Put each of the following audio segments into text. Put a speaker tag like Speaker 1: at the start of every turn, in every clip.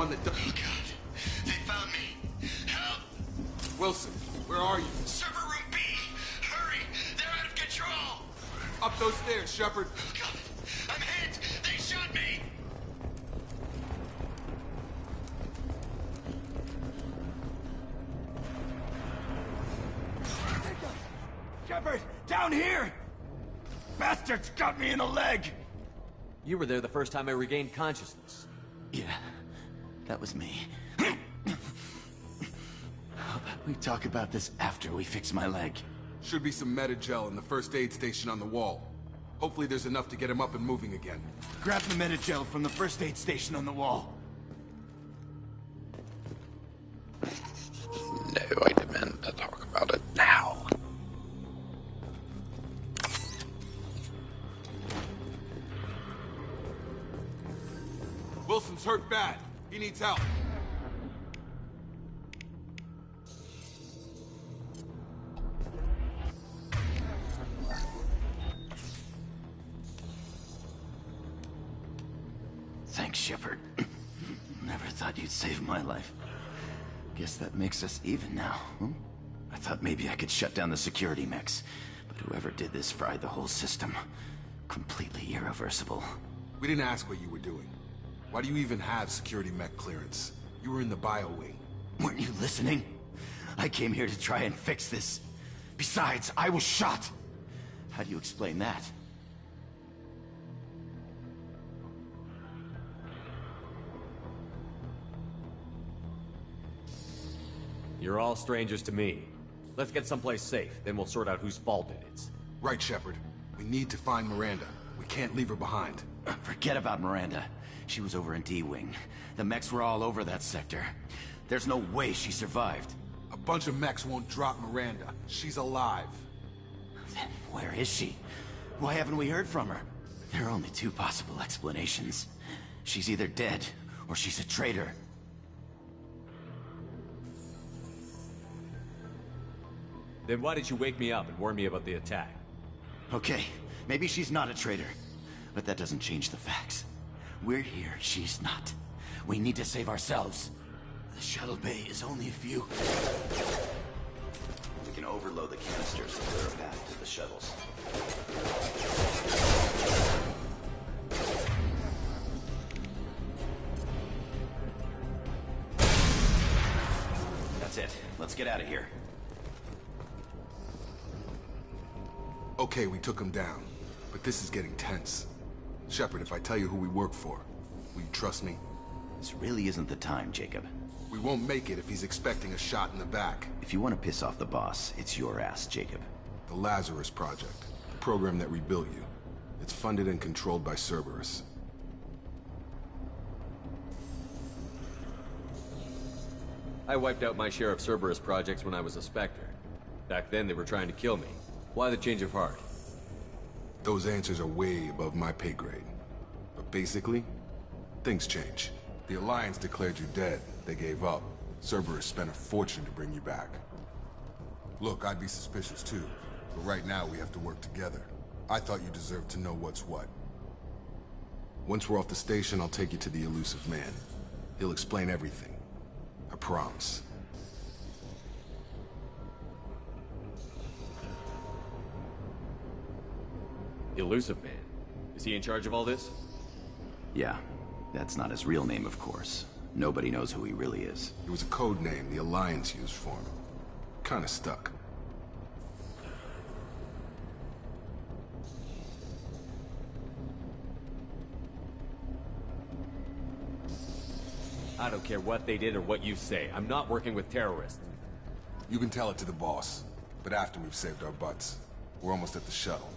Speaker 1: one that does...
Speaker 2: Oh God, they found me. Help!
Speaker 1: Wilson, where are you?
Speaker 2: Server room B! Hurry! They're out of control!
Speaker 1: Up those stairs, Shepard.
Speaker 2: Oh God, I'm hit! They shot me!
Speaker 3: Shepard, down here! Bastards got me in the leg!
Speaker 4: You were there the first time I regained consciousness.
Speaker 3: Yeah, that was me. How about we talk about this after we fix my leg?
Speaker 1: Should be some Medi-gel in the first aid station on the wall. Hopefully there's enough to get him up and moving again.
Speaker 3: Grab the Medi-gel from the first aid station on the wall.
Speaker 5: No, I demand to talk about it now.
Speaker 1: Wilson's hurt bad. He needs help.
Speaker 3: Thanks, Shepard. Never thought you'd save my life. Guess that makes us even now, huh? I thought maybe I could shut down the security mechs, but whoever did this fried the whole system. Completely irreversible.
Speaker 1: We didn't ask what you were doing. Why do you even have security mech clearance? You were in the bio wing.
Speaker 3: Weren't you listening? I came here to try and fix this. Besides, I was shot. How do you explain that?
Speaker 4: You're all strangers to me. Let's get someplace safe, then we'll sort out whose fault it is.
Speaker 1: Right, Shepard. We need to find Miranda. We can't leave her behind.
Speaker 3: Forget about Miranda. She was over in D-Wing. The mechs were all over that sector. There's no way she survived.
Speaker 1: A bunch of mechs won't drop Miranda. She's alive.
Speaker 3: Then where is she? Why haven't we heard from her? There are only two possible explanations. She's either dead, or she's a traitor.
Speaker 4: Then why did you wake me up and warn me about the attack?
Speaker 3: Okay, maybe she's not a traitor, but that doesn't change the facts. We're here, she's not. We need to save ourselves. The shuttle bay is only a few. We can overload the canisters and clear a path to the shuttles. That's it. Let's get out of here.
Speaker 1: Okay, we took him down, but this is getting tense. Shepard, if I tell you who we work for, will you trust me?
Speaker 3: This really isn't the time, Jacob.
Speaker 1: We won't make it if he's expecting a shot in the back.
Speaker 3: If you want to piss off the boss, it's your ass, Jacob.
Speaker 1: The Lazarus Project, the program that rebuilt you. It's funded and controlled by Cerberus.
Speaker 4: I wiped out my share of Cerberus projects when I was a Spectre. Back then they were trying to kill me. Why the change of heart?
Speaker 1: Those answers are way above my pay grade. But basically, things change. The Alliance declared you dead. They gave up. Cerberus spent a fortune to bring you back. Look, I'd be suspicious too. But right now we have to work together. I thought you deserved to know what's what. Once we're off the station, I'll take you to the Illusive Man. He'll explain everything. I promise.
Speaker 4: Illusive Man. Is he in charge of all this?
Speaker 3: Yeah, that's not his real name, of course. Nobody knows who he really is.
Speaker 1: It was a code name the Alliance used for him. Kinda stuck.
Speaker 4: I don't care what they did or what you say. I'm not working with terrorists.
Speaker 1: You can tell it to the boss, but after we've saved our butts. We're almost at the shuttle.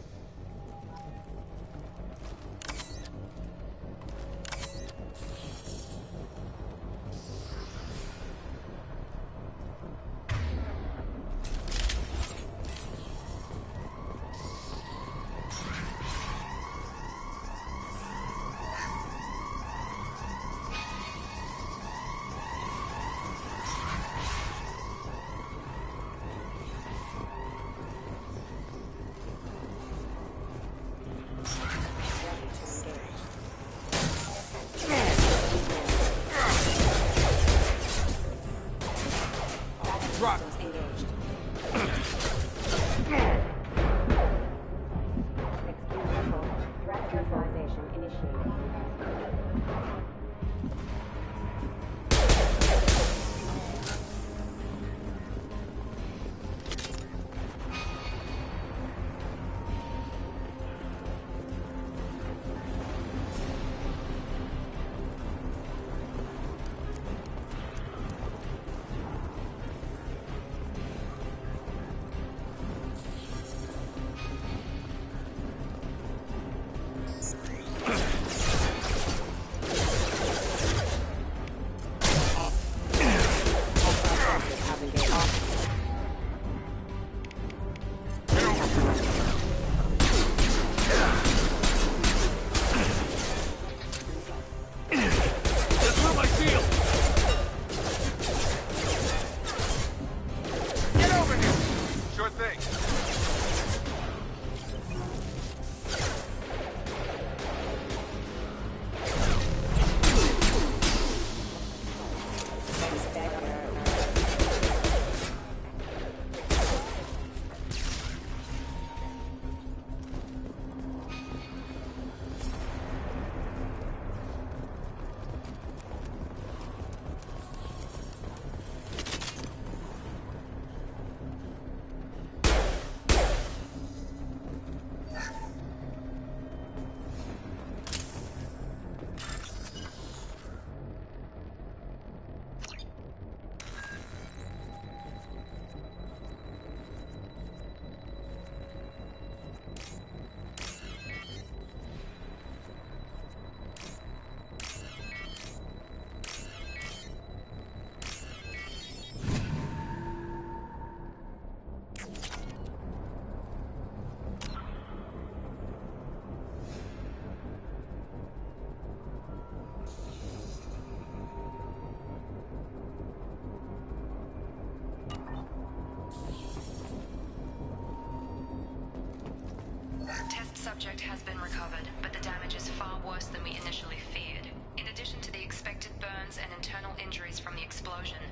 Speaker 6: Subject has been recovered, but the damage is far worse than we initially feared. In addition to the expected burns and internal injuries from the explosion,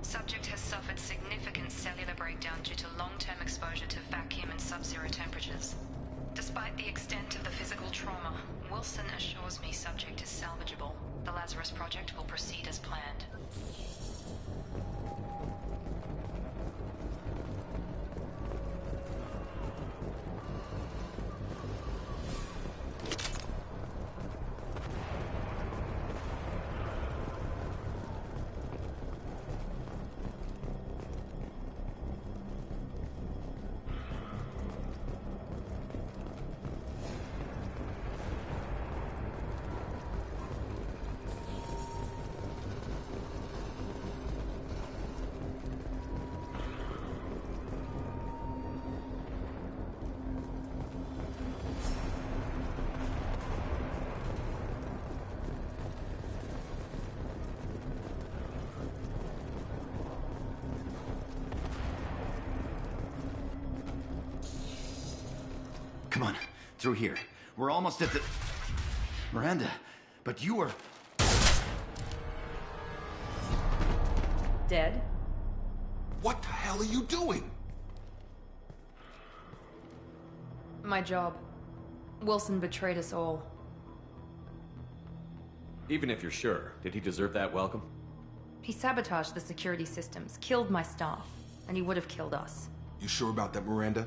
Speaker 6: Subject has suffered significant cellular breakdown due to long-term exposure to vacuum and sub-zero temperatures. Despite the extent of the physical trauma, Wilson assures me Subject is salvageable. The Lazarus Project will proceed as planned.
Speaker 3: Come on, through here. We're almost at the... Miranda, but you were...
Speaker 6: Dead?
Speaker 1: What the hell are you doing?
Speaker 6: My job. Wilson betrayed us all.
Speaker 4: Even if you're sure, did he deserve that welcome?
Speaker 6: He sabotaged the security systems, killed my staff, and he would have killed us.
Speaker 1: You sure about that, Miranda?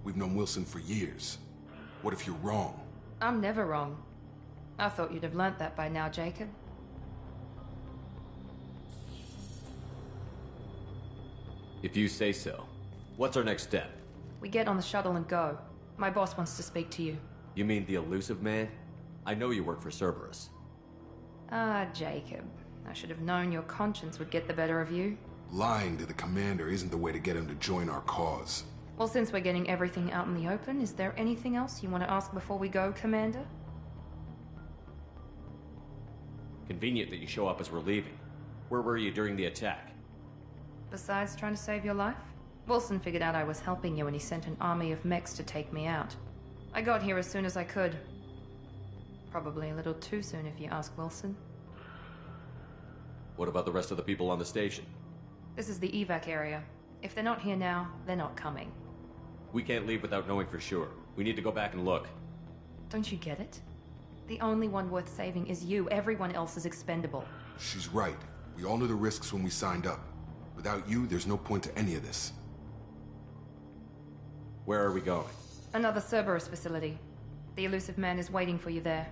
Speaker 1: We've known Wilson for years. What if you're wrong?
Speaker 6: I'm never wrong. I thought you'd have learnt that by now, Jacob.
Speaker 4: If you say so. What's our next step?
Speaker 6: We get on the shuttle and go. My boss wants to speak to you.
Speaker 4: You mean the elusive man? I know you work for Cerberus.
Speaker 6: Ah, Jacob. I should have known your conscience would get the better of you.
Speaker 1: Lying to the commander isn't the way to get him to join our cause.
Speaker 6: Well, since we're getting everything out in the open, is there anything else you want to ask before we go, Commander?
Speaker 4: Convenient that you show up as we're leaving. Where were you during the attack?
Speaker 6: Besides trying to save your life? Wilson figured out I was helping you and he sent an army of mechs to take me out. I got here as soon as I could. Probably a little too soon if you ask Wilson.
Speaker 4: What about the rest of the people on the station?
Speaker 6: This is the evac area. If they're not here now, they're not coming.
Speaker 4: We can't leave without knowing for sure. We need to go back and look.
Speaker 6: Don't you get it? The only one worth saving is you. Everyone else is expendable.
Speaker 1: She's right. We all knew the risks when we signed up. Without you, there's no point to any of this.
Speaker 4: Where are we going?
Speaker 6: Another Cerberus facility. The elusive man is waiting for you there.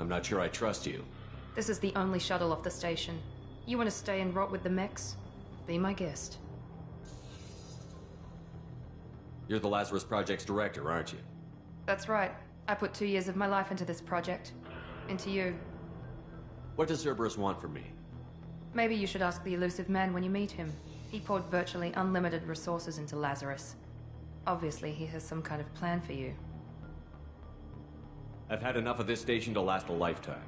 Speaker 4: I'm not sure I trust you.
Speaker 6: This is the only shuttle off the station. You want to stay and rot with the mechs? Be my guest.
Speaker 4: You're the Lazarus Project's director, aren't you?
Speaker 6: That's right. I put 2 years of my life into this project. Into you.
Speaker 4: What does Cerberus want from me?
Speaker 6: Maybe you should ask the elusive man when you meet him. He poured virtually unlimited resources into Lazarus. Obviously, he has some kind of plan for you.
Speaker 4: I've had enough of this station to last a lifetime.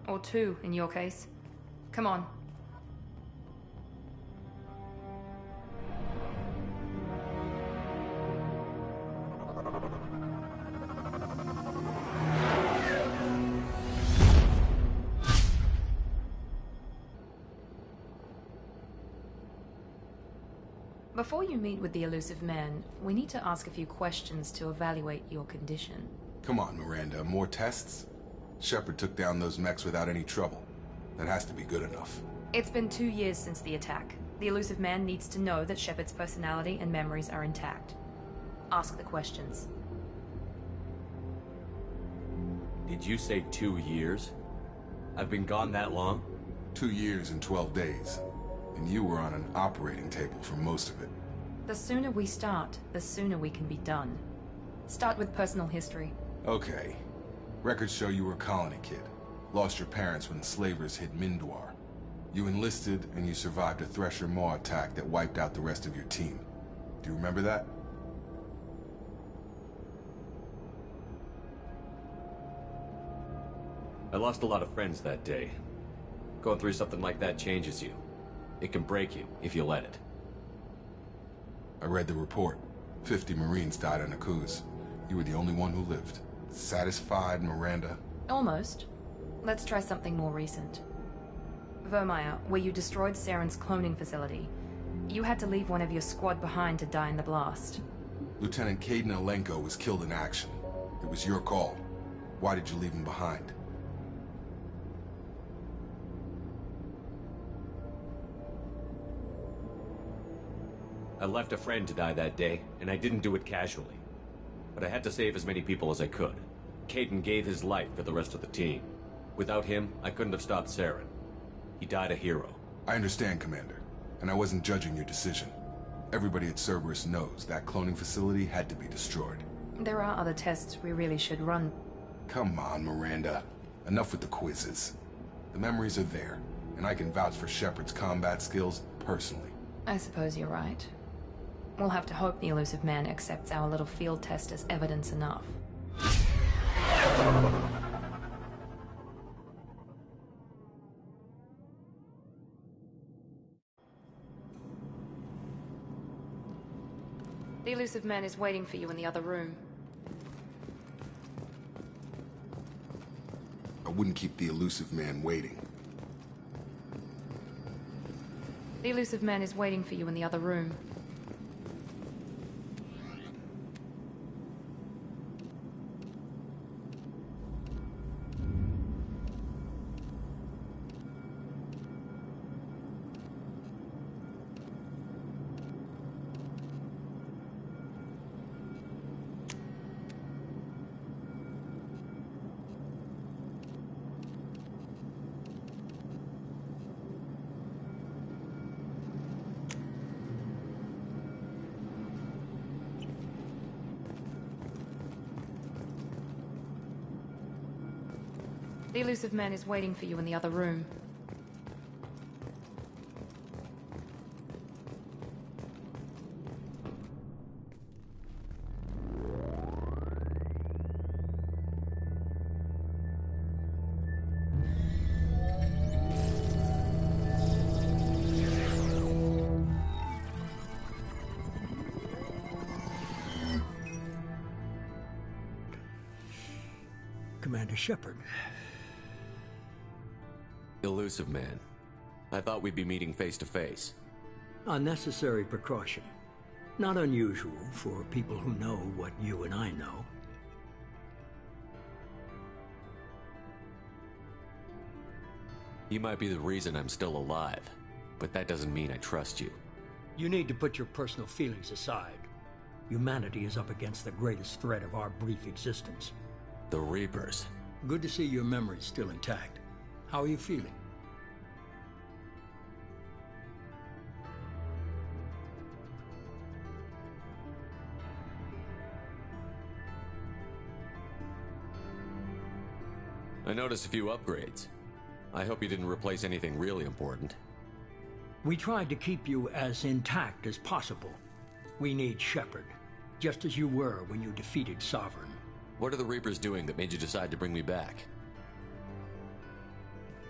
Speaker 6: Or 2, in your case. Come on. Before you meet with the elusive man, we need to ask a few questions to evaluate your condition.
Speaker 1: Come on, Miranda. More tests? Shepard took down those mechs without any trouble. That has to be good enough.
Speaker 6: It's been 2 years since the attack. The elusive man needs to know that Shepard's personality and memories are intact. Ask the questions.
Speaker 4: Did you say 2 years? I've been gone that long?
Speaker 1: 2 years and 12 days. And you were on an operating table for most of it.
Speaker 6: The sooner we start, the sooner we can be done. Start with personal history.
Speaker 1: Okay. Records show you were a colony kid. Lost your parents when slavers hit Mindwar. You enlisted and you survived a Thresher Maw attack that wiped out the rest of your team. Do you remember that?
Speaker 4: I lost a lot of friends that day. Going through something like that changes you. It can break you, if you let it.
Speaker 1: I read the report. 50 Marines died on Akuz. You were the only one who lived. Satisfied, Miranda?
Speaker 6: Almost. Let's try something more recent. Vermeer, where you destroyed Saren's cloning facility, you had to leave one of your squad behind to die in the blast.
Speaker 1: Lieutenant Kaidan Alenko was killed in action. It was your call. Why did you leave him behind?
Speaker 4: I left a friend to die that day, and I didn't do it casually. But I had to save as many people as I could. Kaidan gave his life for the rest of the team. Without him, I couldn't have stopped Saren. He died a hero.
Speaker 1: I understand, Commander, and I wasn't judging your decision. Everybody at Cerberus knows that cloning facility had to be destroyed.
Speaker 6: There are other tests we really should run.
Speaker 1: Come on, Miranda. Enough with the quizzes. The memories are there, and I can vouch for Shepard's combat skills personally.
Speaker 6: I suppose you're right. We'll have to hope the Elusive Man accepts our little field test as evidence enough. The Elusive Man is waiting for you in the other room.
Speaker 1: I wouldn't keep the Elusive Man waiting.
Speaker 6: The Elusive Man is waiting for you in the other room. The Elusive Man is waiting for you in the other room.
Speaker 7: Commander Shepard.
Speaker 4: Elusive Man. I thought we'd be meeting face to face.
Speaker 7: Unnecessary precaution. Not unusual for people who know what you and I know.
Speaker 4: You might be the reason I'm still alive, but that doesn't mean I trust you.
Speaker 7: You need to put your personal feelings aside. Humanity is up against the greatest threat of our brief existence.
Speaker 4: The Reapers.
Speaker 7: Good to see your memory's still intact. How are you feeling?
Speaker 4: I noticed a few upgrades. I hope you didn't replace anything really important.
Speaker 7: We tried to keep you as intact as possible. We need Shepard, just as you were when you defeated Sovereign.
Speaker 4: What are the Reapers doing that made you decide to bring me back?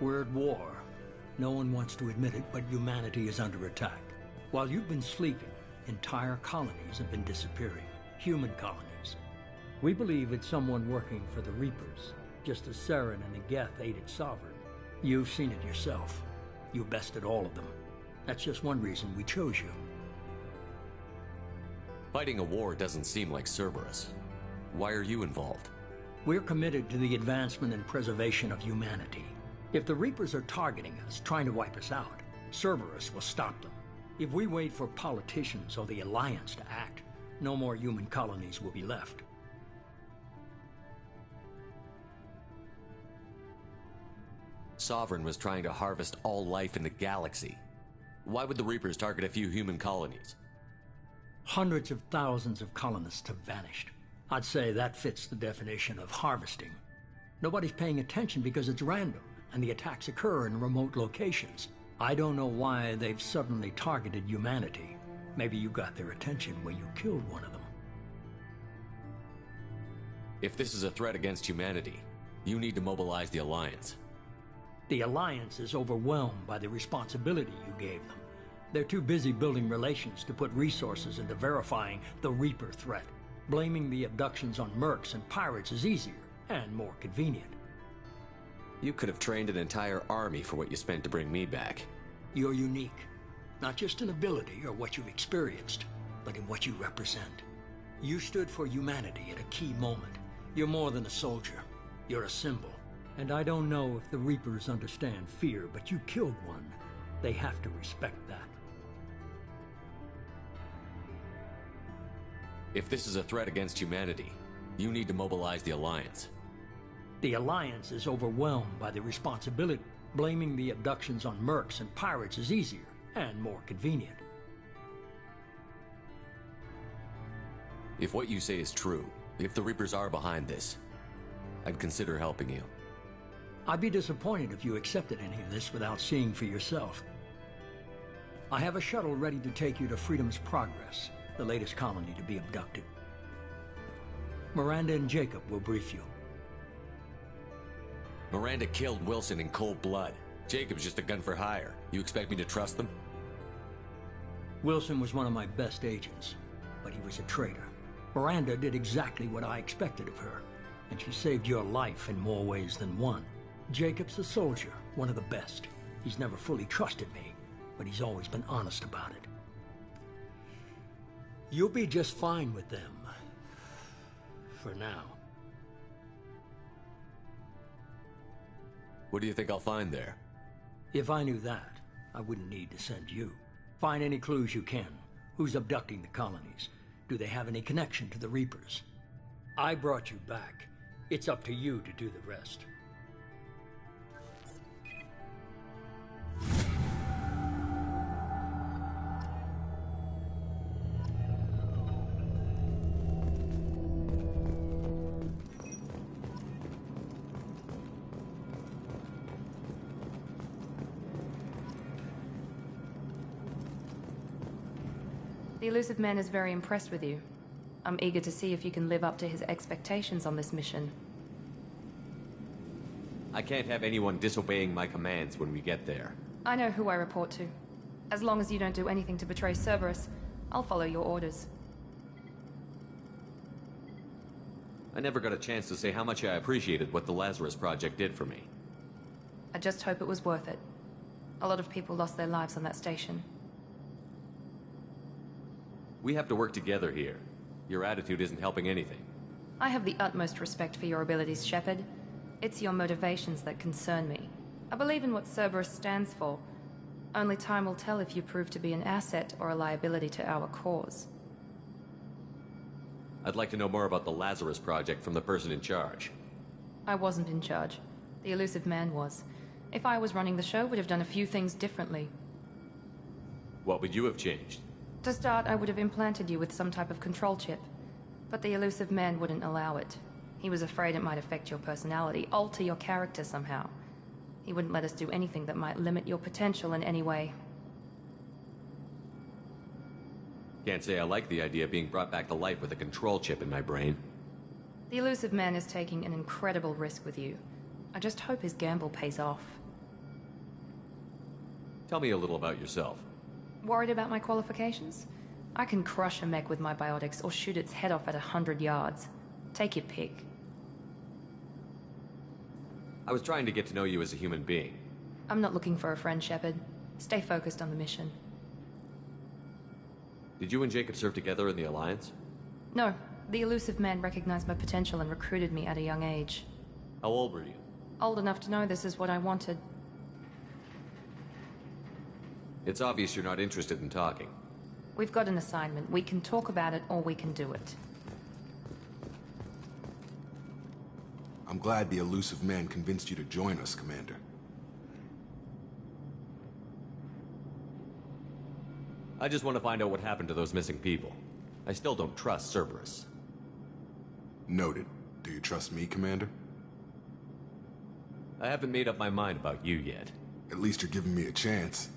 Speaker 7: We're at war. No one wants to admit it, but humanity is under attack. While you've been sleeping, entire colonies have been disappearing. Human colonies. We believe it's someone working for the Reapers, just as Saren and Geth aided Sovereign. You've seen it yourself. You bested all of them. That's just one reason we chose you.
Speaker 4: Fighting a war doesn't seem like Cerberus. Why are you involved?
Speaker 7: We're committed to the advancement and preservation of humanity. If the Reapers are targeting us, trying to wipe us out, Cerberus will stop them. If we wait for politicians or the Alliance to act, no more human colonies will be left.
Speaker 4: Sovereign was trying to harvest all life in the galaxy. Why would the Reapers target a few human colonies?
Speaker 7: Hundreds of thousands of colonists have vanished. I'd say that fits the definition of harvesting. Nobody's paying attention because it's random, and the attacks occur in remote locations. I don't know why they've suddenly targeted humanity. Maybe you got their attention when you killed one of them.
Speaker 4: If this is a threat against humanity, you need to mobilize the Alliance.
Speaker 7: The Alliance is overwhelmed by the responsibility you gave them. They're too busy building relations to put resources into verifying the Reaper threat. Blaming the abductions on mercs and pirates is easier and more convenient.
Speaker 4: You could have trained an entire army for what you spent to bring me back.
Speaker 7: You're unique, not just in ability or what you've experienced, but in what you represent. You stood for humanity at a key moment. You're more than a soldier. You're a symbol. And I don't know if the Reapers understand fear, but you killed one. They have to respect that.
Speaker 4: If this is a threat against humanity, you need to mobilize the Alliance.
Speaker 7: The Alliance is overwhelmed by the responsibility. Blaming the abductions on mercs and pirates is easier and more convenient.
Speaker 4: If what you say is true, if the Reapers are behind this, I'd consider helping you.
Speaker 7: I'd be disappointed if you accepted any of this without seeing for yourself. I have a shuttle ready to take you to Freedom's Progress, the latest colony to be abducted. Miranda and Jacob will brief you.
Speaker 4: Miranda killed Wilson in cold blood. Jacob's just a gun for hire. You expect me to trust them?
Speaker 7: Wilson was one of my best agents, but he was a traitor. Miranda did exactly what I expected of her, and she saved your life in more ways than one. Jacob's a soldier, one of the best. He's never fully trusted me, but he's always been honest about it. You'll be just fine with them. For now.
Speaker 4: What do you think I'll find there?
Speaker 7: If I knew that, I wouldn't need to send you. Find any clues you can. Who's abducting the colonies? Do they have any connection to the Reapers? I brought you back. It's up to you to do the rest.
Speaker 6: The Elusive Man is very impressed with you. I'm eager to see if you can live up to his expectations on this mission.
Speaker 4: I can't have anyone disobeying my commands when we get there.
Speaker 6: I know who I report to. As long as you don't do anything to betray Cerberus, I'll follow your orders.
Speaker 4: I never got a chance to say how much I appreciated what the Lazarus Project did for me.
Speaker 6: I just hope it was worth it. A lot of people lost their lives on that station.
Speaker 4: We have to work together here. Your attitude isn't helping anything.
Speaker 6: I have the utmost respect for your abilities, Shepard. It's your motivations that concern me. I believe in what Cerberus stands for. Only time will tell if you prove to be an asset or a liability to our cause.
Speaker 4: I'd like to know more about the Lazarus Project from the person in charge.
Speaker 6: I wasn't in charge. The Elusive Man was. If I was running the show, would have done a few things differently.
Speaker 4: What would you have changed?
Speaker 6: To start, I would have implanted you with some type of control chip. But the Elusive Man wouldn't allow it. He was afraid it might affect your personality, alter your character somehow. He wouldn't let us do anything that might limit your potential in any way.
Speaker 4: Can't say I like the idea of being brought back to life with a control chip in my brain.
Speaker 6: The Elusive Man is taking an incredible risk with you. I just hope his gamble pays off.
Speaker 4: Tell me a little about yourself.
Speaker 6: Worried about my qualifications? I can crush a mech with my biotics or shoot its head off at 100 yards. Take your pick.
Speaker 4: I was trying to get to know you as a human being.
Speaker 6: I'm not looking for a friend, Shepard. Stay focused on the mission.
Speaker 4: Did you and Jacob serve together in the Alliance?
Speaker 6: No. The Elusive Man recognized my potential and recruited me at a young age.
Speaker 4: How old were you?
Speaker 6: Old enough to know this is what I wanted.
Speaker 4: It's obvious you're not interested in talking.
Speaker 6: We've got an assignment. We can talk about it or we can do it.
Speaker 1: I'm glad the Elusive Man convinced you to join us, Commander.
Speaker 4: I just want to find out what happened to those missing people. I still don't trust Cerberus.
Speaker 1: Noted. Do you trust me, Commander?
Speaker 4: I haven't made up my mind about you yet.
Speaker 1: At least you're giving me a chance.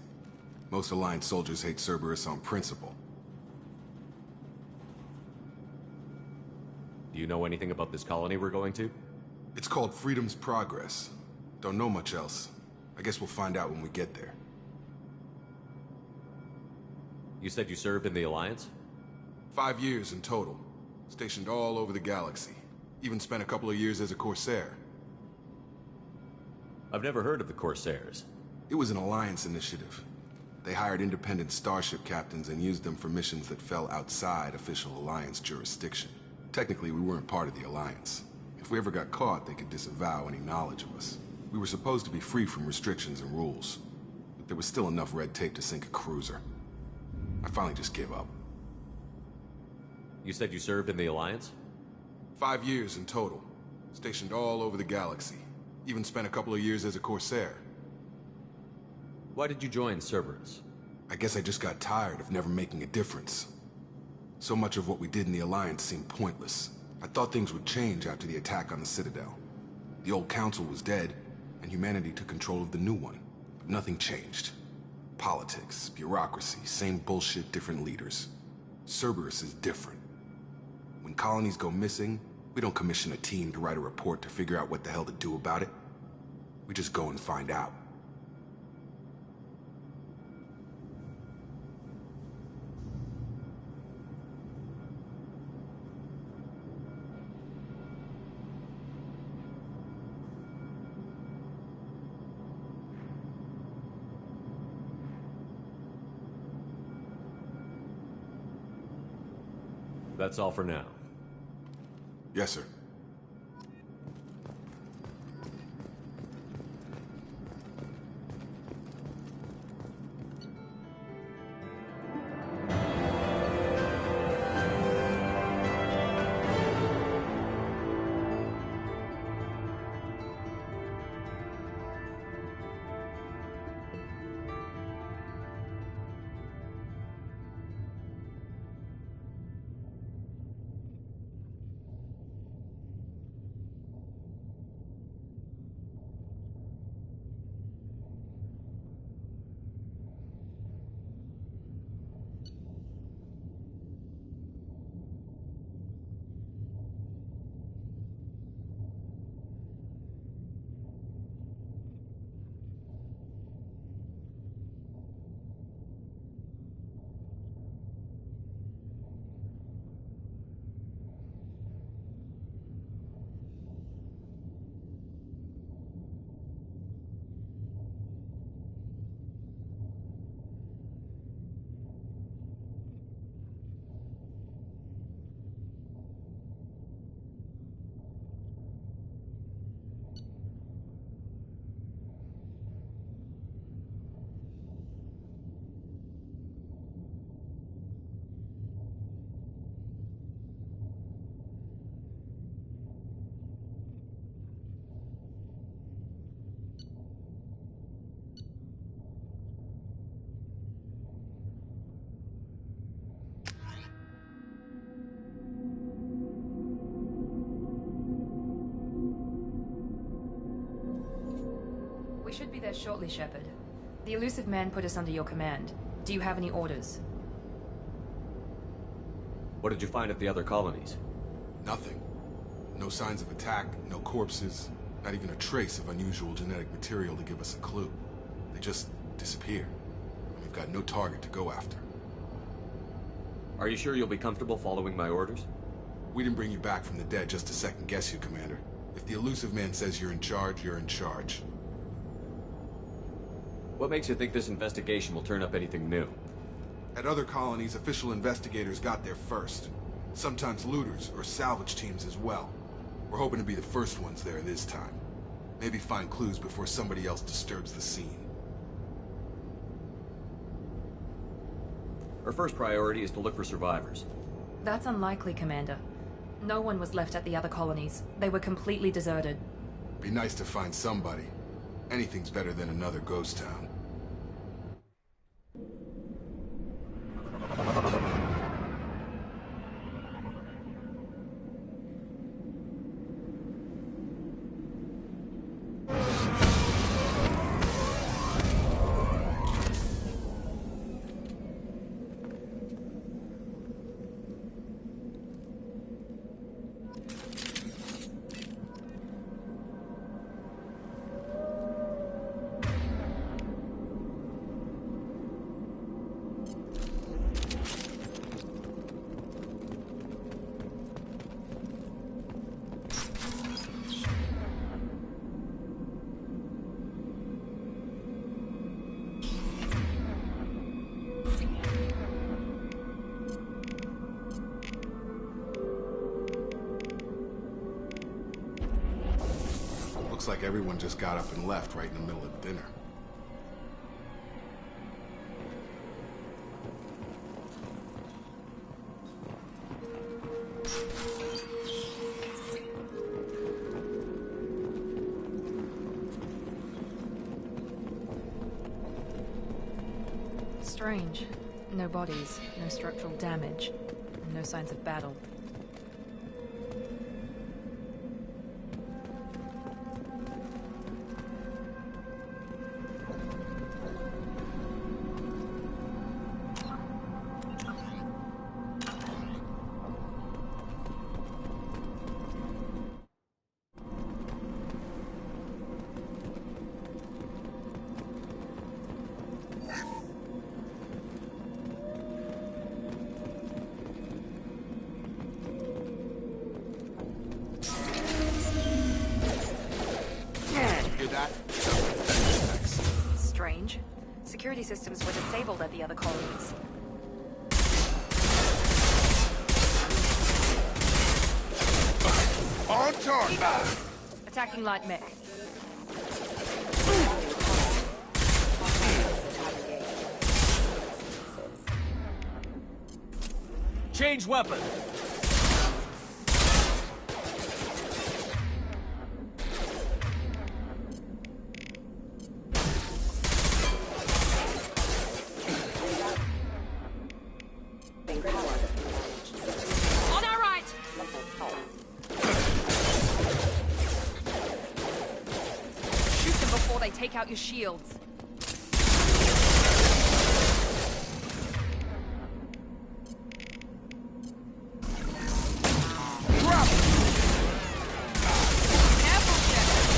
Speaker 1: Most Alliance soldiers hate Cerberus on principle.
Speaker 4: Do you know anything about this colony we're going to?
Speaker 1: It's called Freedom's Progress. Don't know much else. I guess we'll find out when we get there.
Speaker 4: You said you served in the Alliance?
Speaker 1: 5 years in total. Stationed all over the galaxy. Even spent a couple of years as a Corsair.
Speaker 4: I've never heard of the Corsairs.
Speaker 1: It was an Alliance initiative. They hired independent starship captains and used them for missions that fell outside official Alliance jurisdiction. Technically, we weren't part of the Alliance. If we ever got caught, they could disavow any knowledge of us. We were supposed to be free from restrictions and rules, but there was still enough red tape to sink a cruiser. I finally just gave up.
Speaker 4: You said you served in the Alliance?
Speaker 1: 5 years in total. Stationed all over the galaxy. Even spent a couple of years as a Corsair.
Speaker 4: Why did you join Cerberus?
Speaker 1: I guess I just got tired of never making a difference. So much of what we did in the Alliance seemed pointless. I thought things would change after the attack on the Citadel. The old council was dead, and humanity took control of the new one. But nothing changed. Politics, bureaucracy, same bullshit, different leaders. Cerberus is different. When colonies go missing, we don't commission a team to write a report to figure out what the hell to do about it. We just go and find out.
Speaker 4: That's all for now.
Speaker 1: Yes, sir.
Speaker 6: We should be there shortly, Shepard. The Illusive Man put us under your command. Do you have any orders?
Speaker 4: What did you find at the other colonies?
Speaker 1: Nothing. No signs of attack, no corpses, not even a trace of unusual genetic material to give us a clue. They just disappear. We've got no target to go after.
Speaker 4: Are you sure you'll be comfortable following my orders?
Speaker 1: We didn't bring you back from the dead just to second guess you, Commander. If the Illusive Man says you're in charge, you're in charge.
Speaker 4: What makes you think this investigation will turn up anything new?
Speaker 1: At other colonies, official investigators got there first. Sometimes looters or salvage teams as well. We're hoping to be the first ones there this time. Maybe find clues before somebody else disturbs the scene.
Speaker 4: Our first priority is to look for survivors.
Speaker 6: That's unlikely, Commander. No one was left at the other colonies. They were completely deserted.
Speaker 1: Be nice to find somebody. Anything's better than another ghost town. Looks like everyone just got up and left right in the middle of dinner.
Speaker 6: Strange. No bodies, no structural damage, and no signs of battle.
Speaker 1: Hear that?
Speaker 6: Strange. Security systems were disabled at the other colonies.
Speaker 1: On target!
Speaker 6: Attacking light mech.
Speaker 4: Change weapon!
Speaker 6: On our right! Shoot them before they take out your shields. Careful, Shepard.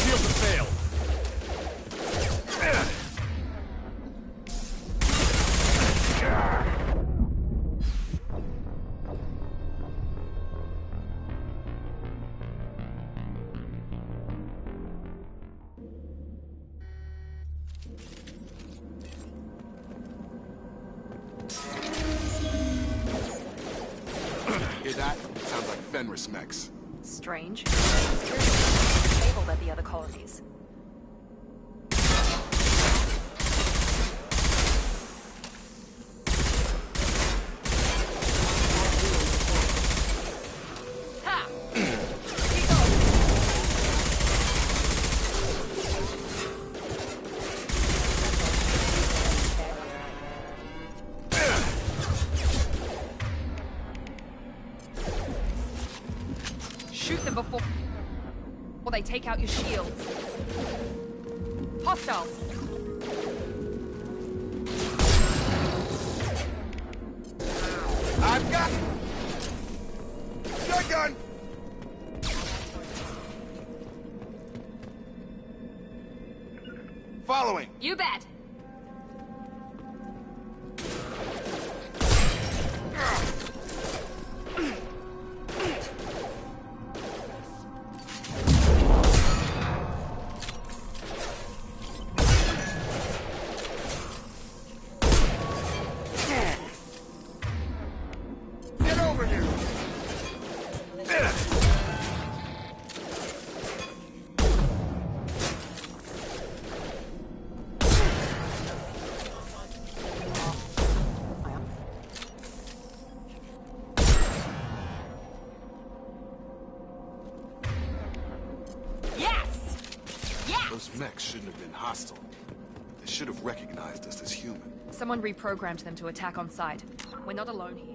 Speaker 4: Shield to fail!
Speaker 1: Hear that? Sounds like Fenris mechs.
Speaker 6: Strange. Security systems were disabled at the other colonies. Ha! Keep going. Shoot them before they take out your shields. Hostiles.
Speaker 1: I've got... Shotgun! Following!
Speaker 6: You bet.
Speaker 1: Get over here!
Speaker 6: Yes! Yes!
Speaker 1: Those mechs shouldn't have been hostile. They should have recognized us as human.
Speaker 6: Someone reprogrammed them to attack on sight. We're not alone here.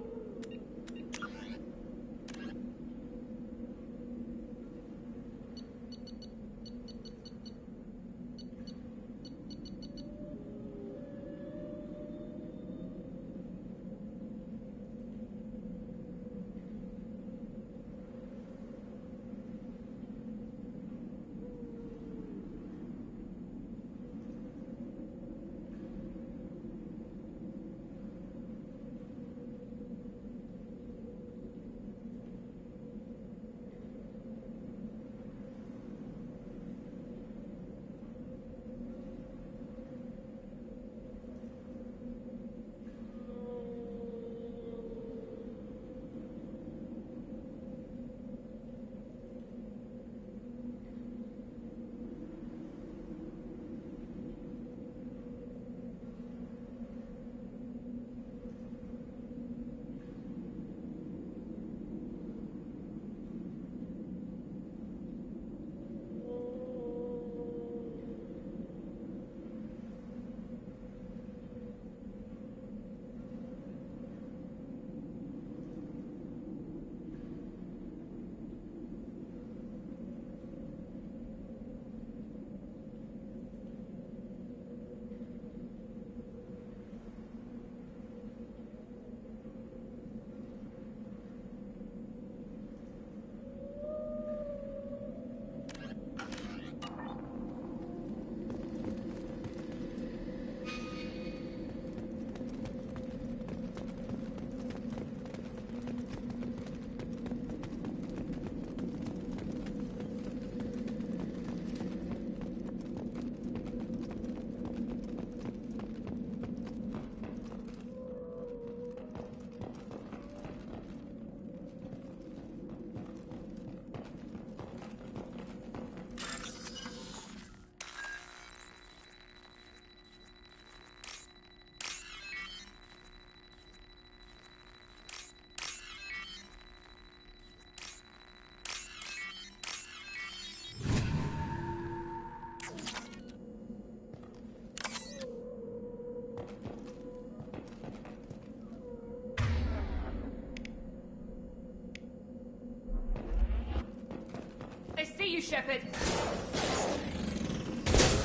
Speaker 8: Shepard.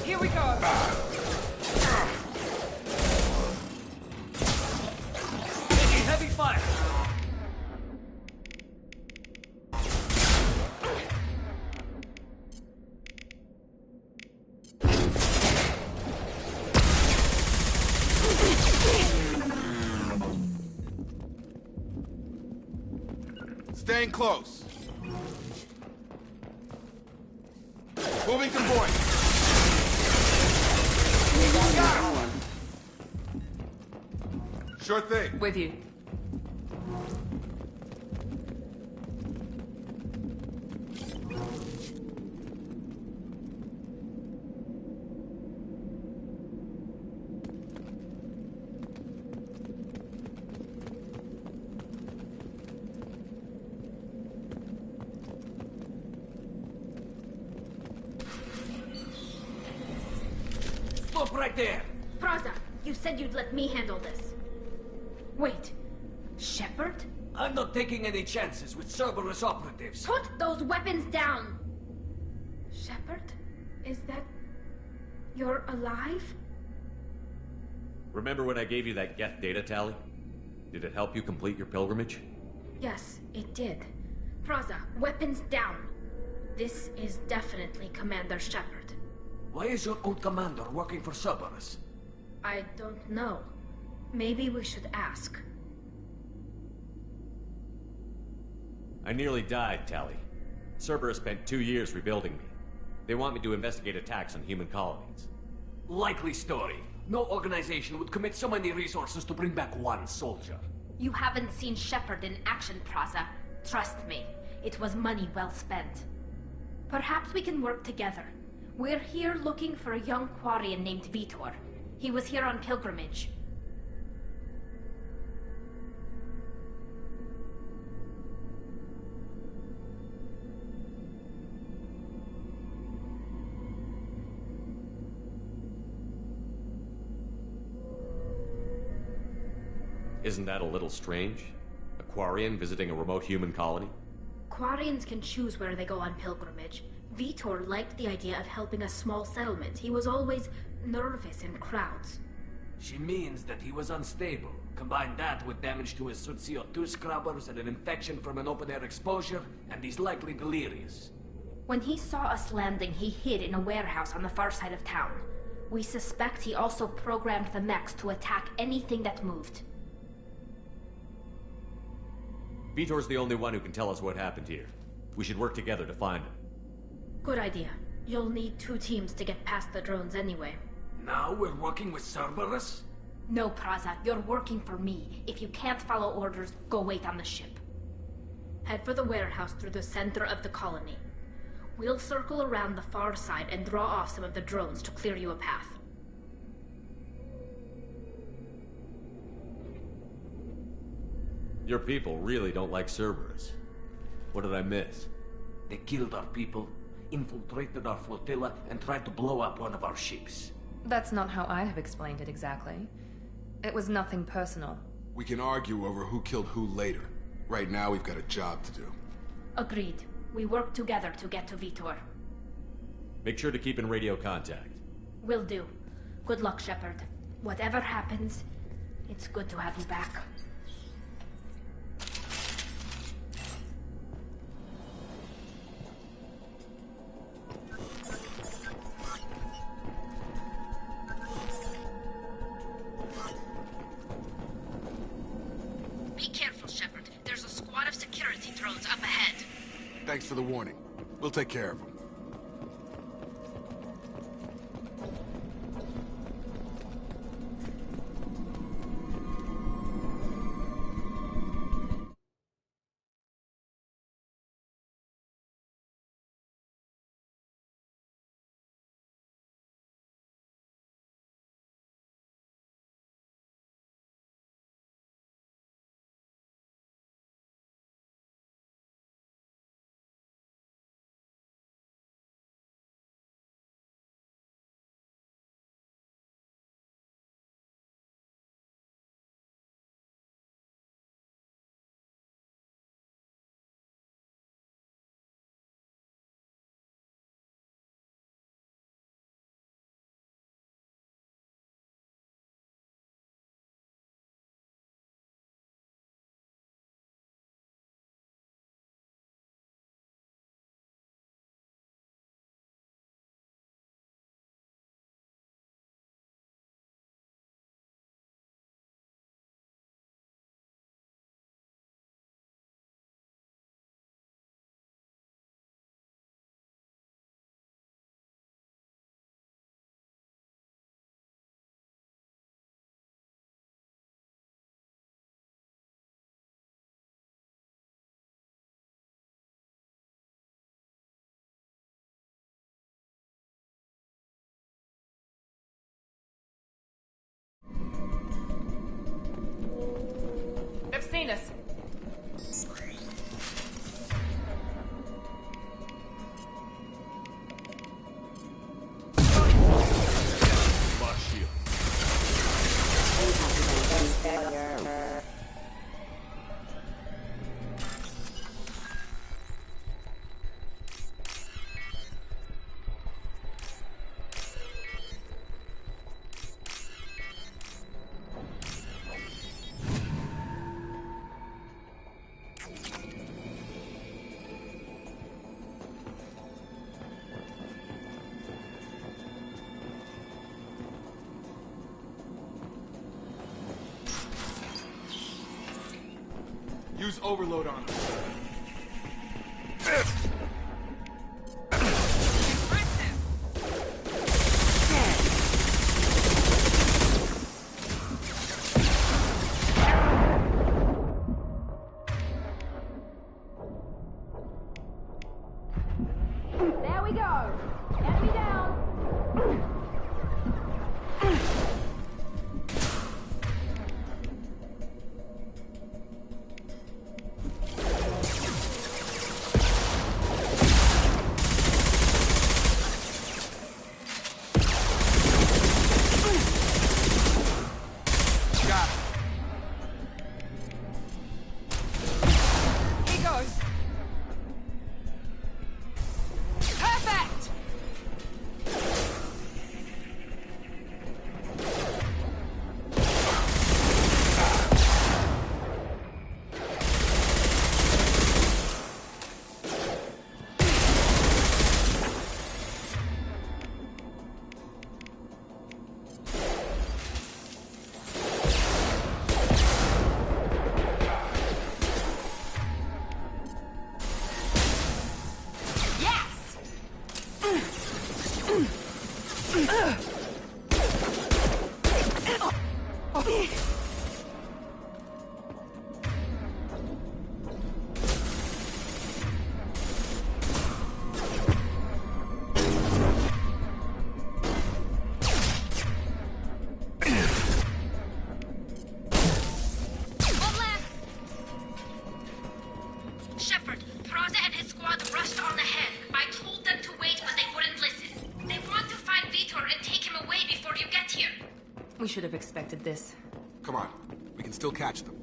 Speaker 8: Here we go.
Speaker 4: Taking heavy fire.
Speaker 1: Staying close. Moving to point. Sure thing.
Speaker 8: With you.
Speaker 4: Stop right there.
Speaker 9: Praza, you said you'd let me handle this. Wait, Shepard?
Speaker 4: I'm not taking any chances with Cerberus operatives.
Speaker 9: Put those weapons down! Shepard? Is that... you're alive?
Speaker 4: Remember when I gave you that Geth data tally? Did it help you complete your pilgrimage?
Speaker 9: Yes, it did. Praza, weapons down. This is definitely Commander Shepard.
Speaker 4: Why is your old commander working for Cerberus?
Speaker 9: I don't know. Maybe we should ask.
Speaker 4: I nearly died, Tally. Cerberus spent 2 years rebuilding me. They want me to investigate attacks on human colonies. Likely story. No organization would commit so many resources to bring back one soldier.
Speaker 9: You haven't seen Shepard in action, Praza. Trust me, it was money well spent. Perhaps we can work together. We're here looking for a young Quarian named Vitor. He was here on pilgrimage.
Speaker 4: Isn't that a little strange? A Quarian visiting a remote human colony?
Speaker 9: Quarians can choose where they go on pilgrimage. Vitor liked the idea of helping a small settlement. He was always nervous in crowds.
Speaker 10: She means that he was unstable. Combine that with damage to his Sub-CO2 scrubbers and an infection from an open-air exposure, and he's likely delirious.
Speaker 9: When he saw us landing, he hid in a warehouse on the far side of town. We suspect he also programmed the mechs to attack anything that moved.
Speaker 4: Vitor's the only one who can tell us what happened here. We should work together to find him.
Speaker 9: Good idea. You'll need 2 teams to get past the drones anyway.
Speaker 10: Now we're working with Cerberus?
Speaker 9: No, Praza, you're working for me. If you can't follow orders, go wait on the ship. Head for the warehouse through the center of the colony. We'll circle around the far side and draw off some of the drones to clear you a path.
Speaker 4: Your people really don't like Cerberus. What did I miss?
Speaker 10: They killed our people, infiltrated our flotilla, and tried to blow up one of our ships.
Speaker 8: That's not how I have explained it exactly. It was nothing personal.
Speaker 1: We can argue over who killed who later. Right now, we've got a job to do.
Speaker 9: Agreed. We work together to get to Vitor.
Speaker 4: Make sure to keep in radio contact.
Speaker 9: Will do. Good luck, Shepard. Whatever happens, it's good to have you back.
Speaker 6: Be careful, Shepard. There's a squad of security drones up ahead.
Speaker 1: Thanks for the warning. We'll take care of them.
Speaker 8: between us.
Speaker 4: Lost shield.
Speaker 1: Use overload on him.
Speaker 9: There we go. Enemy down.
Speaker 8: He goes. Perfect! Yes!
Speaker 9: One left. Shepard, Praza and his squad rushed on ahead. I told them to wait, but they wouldn't listen. They want to find Vitor and take him away before you get here.
Speaker 8: We should have expected this.
Speaker 1: Come on. We can still catch them.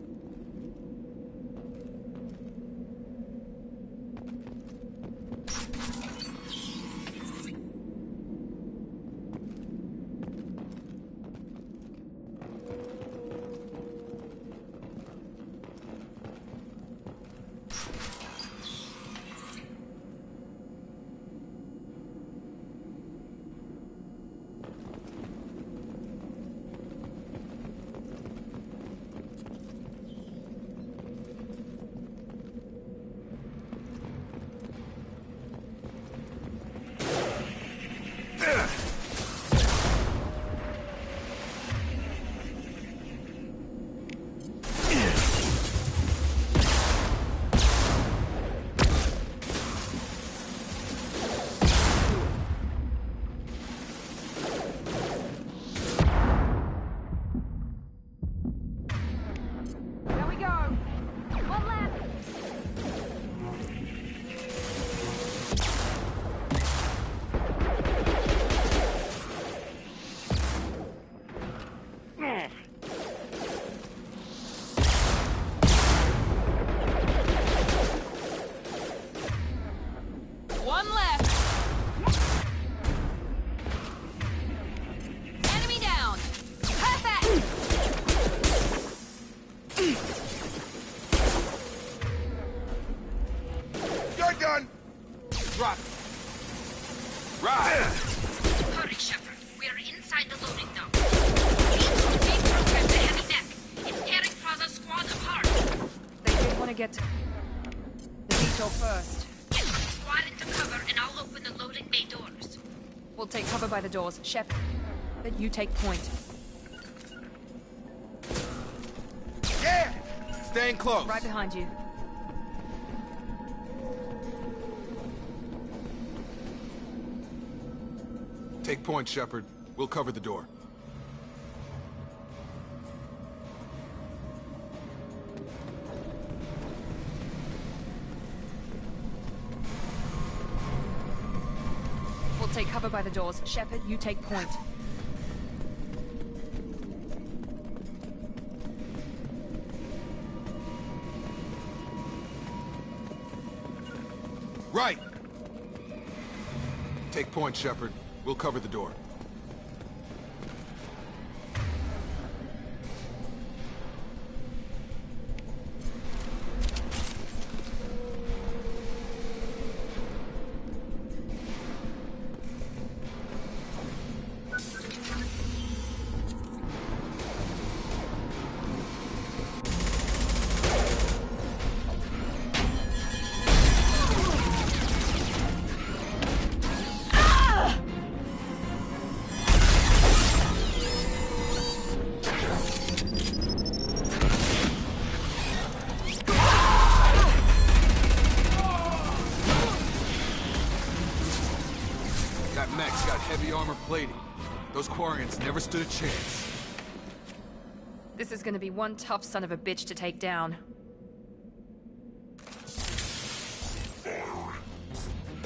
Speaker 8: There we go. One left. One left. Enemy down. Perfect.
Speaker 1: You're done! Drop. Right!
Speaker 9: Hurry, Shepard. We are inside the loading dock. Take program the heavy deck. It's tearing Praza's squad apart.
Speaker 8: They did want to get to the detail first.
Speaker 9: Get your squad into cover and I'll open the loading bay doors.
Speaker 8: We'll take cover by the doors. Shep, but you take point.
Speaker 1: Yeah! Staying close.
Speaker 8: Right behind you.
Speaker 1: Take point, Shepard. We'll cover the door.
Speaker 8: take cover by the doors. Shepard, you take point.
Speaker 1: Right! Take point, Shepard. We'll cover the door. Heavy armor plating. Those Quarians never stood a chance.
Speaker 8: This is gonna be one tough son of a bitch to take down.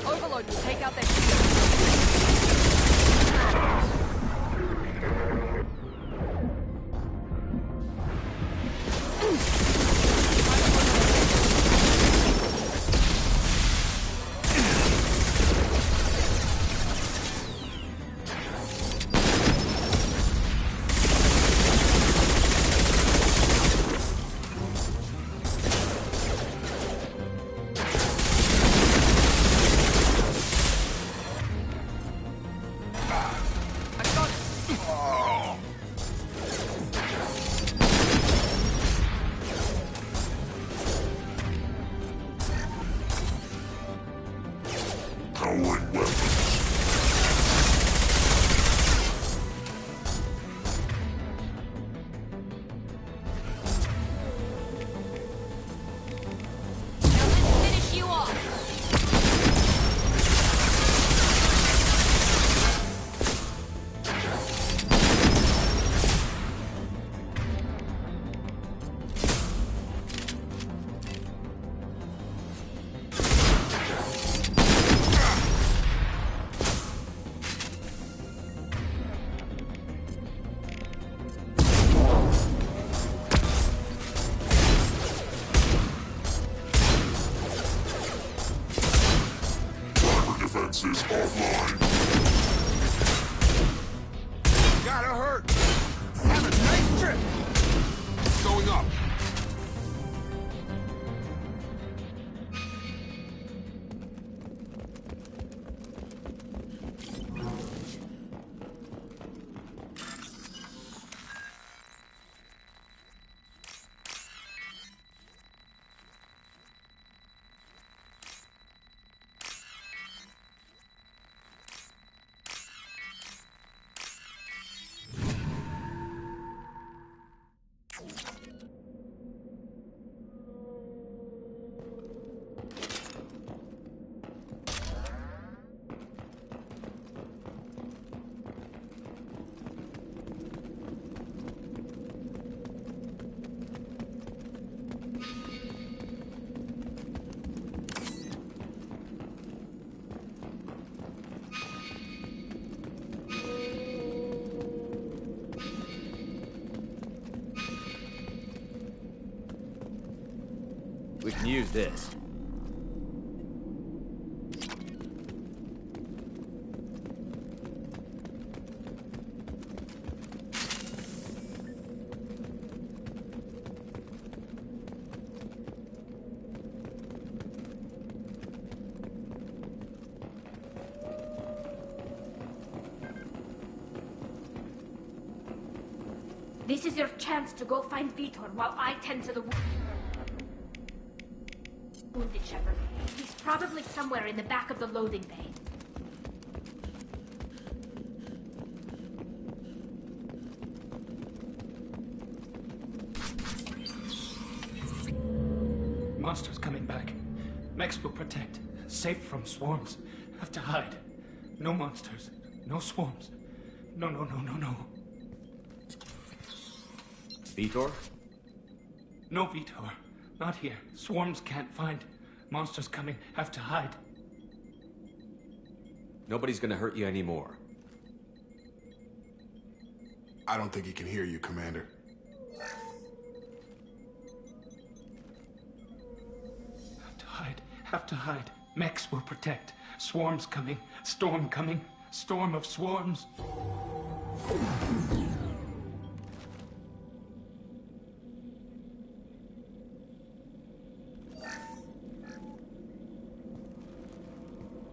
Speaker 8: Overload will take out their
Speaker 11: defenses offline.
Speaker 1: Gotta hurt! Have a nice trip! Going up.
Speaker 4: We can use this.
Speaker 9: This is your chance to go find Vitor while I tend to the wounded Shepard. He's probably somewhere in the back of the loading bay.
Speaker 12: Monsters coming back. Mechs will protect. Safe from swarms. Have to hide. No monsters. No swarms. No.
Speaker 4: Vitor?
Speaker 12: No Vitor. Not here. Swarms can't find. Monsters coming. Have to hide.
Speaker 4: Nobody's gonna hurt you anymore.
Speaker 1: I don't think he can hear you, Commander.
Speaker 12: Have to hide. Have to hide. Mechs will protect. Swarms coming. Storm coming. Storm of swarms.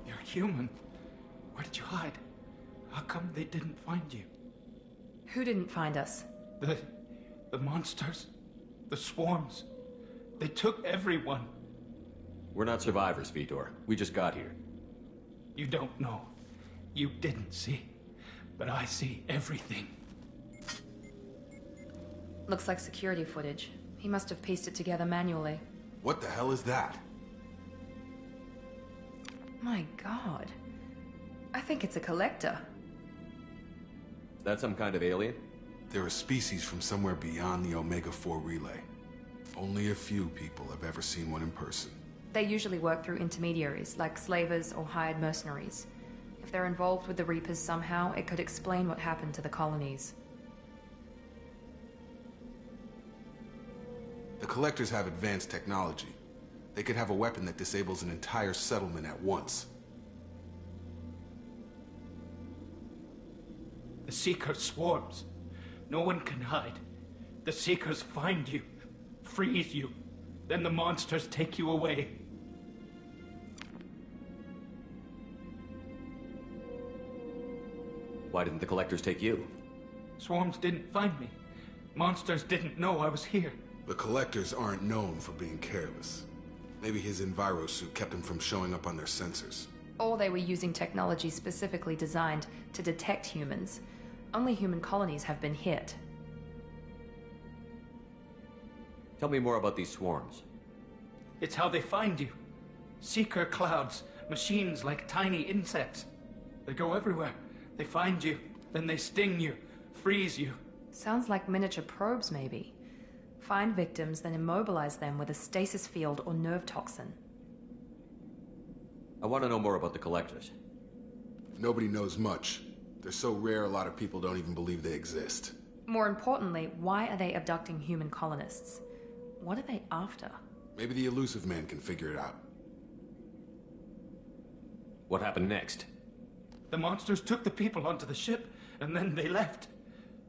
Speaker 12: You're human. Where did you hide? How come they didn't find you?
Speaker 8: Who didn't find us?
Speaker 12: The monsters. The swarms. They took everyone.
Speaker 4: We're not survivors, Vitor. We just got here.
Speaker 12: You don't know. You didn't see. But I see everything.
Speaker 8: Looks like security footage. He must have pieced it together manually.
Speaker 1: What the hell is that?
Speaker 8: My god. I think it's a collector.
Speaker 4: Is that some kind of alien?
Speaker 1: They're a species from somewhere beyond the Omega-4 relay. Only a few people have ever seen one in person.
Speaker 8: They usually work through intermediaries, like slavers or hired mercenaries. If they're involved with the Reapers somehow, it could explain what happened to the colonies.
Speaker 1: The Collectors have advanced technology. They could have a weapon that disables an entire settlement at once.
Speaker 12: The Seeker swarms. No one can hide. The Seekers find you, freeze you, then the monsters take you away.
Speaker 4: Why didn't the Collectors take you?
Speaker 12: Swarms didn't find me. Monsters didn't know I was here.
Speaker 1: The Collectors aren't known for being careless. Maybe his Enviro suit kept him from showing up on their sensors.
Speaker 8: Or they were using technology specifically designed to detect humans. Only human colonies have been hit.
Speaker 4: Tell me more about these swarms.
Speaker 12: It's how they find you. Seeker clouds, machines like tiny insects. They go everywhere. They find you, then they sting you, freeze you.
Speaker 8: Sounds like miniature probes, maybe. Find victims, then immobilize them with a stasis field or nerve toxin.
Speaker 4: I want to know more about the Collectors.
Speaker 1: Nobody knows much. They're so rare a lot of people don't even believe they exist.
Speaker 8: More importantly, why are they abducting human colonists? What are they after?
Speaker 1: Maybe the Illusive Man can figure it out.
Speaker 4: What happened next?
Speaker 12: The monsters took the people onto the ship, and then they left.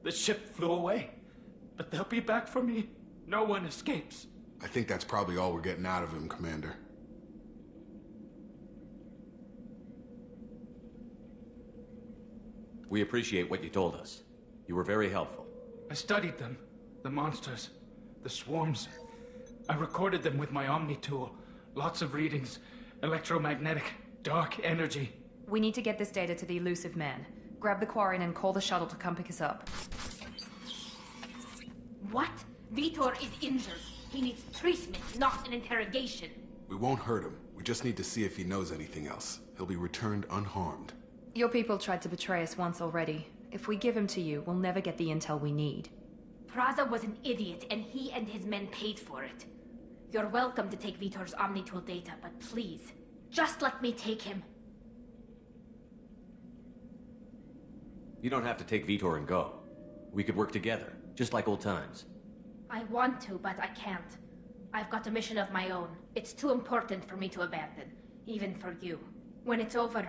Speaker 12: The ship flew away. But they'll be back for me. No one escapes.
Speaker 1: I think that's probably all we're getting out of him, Commander.
Speaker 4: We appreciate what you told us. You were very helpful.
Speaker 12: I studied them. The monsters. The swarms. I recorded them with my Omni tool. Lots of readings. Electromagnetic. Dark energy.
Speaker 8: We need to get this data to the Illusive Man. Grab the Quarian and call the shuttle to come pick us up.
Speaker 9: What? Vitor is injured. He needs treatment, not an interrogation.
Speaker 1: We won't hurt him. We just need to see if he knows anything else. He'll be returned unharmed.
Speaker 8: Your people tried to betray us once already. If we give him to you, we'll never get the intel we need.
Speaker 9: Praza was an idiot, and he and his men paid for it. You're welcome to take Vitor's Omnitool data, but please, just let me take him.
Speaker 4: You don't have to take Vitor and go. We could work together, just like old times.
Speaker 9: I want to, but I can't. I've got a mission of my own. It's too important for me to abandon, even for you. When it's over,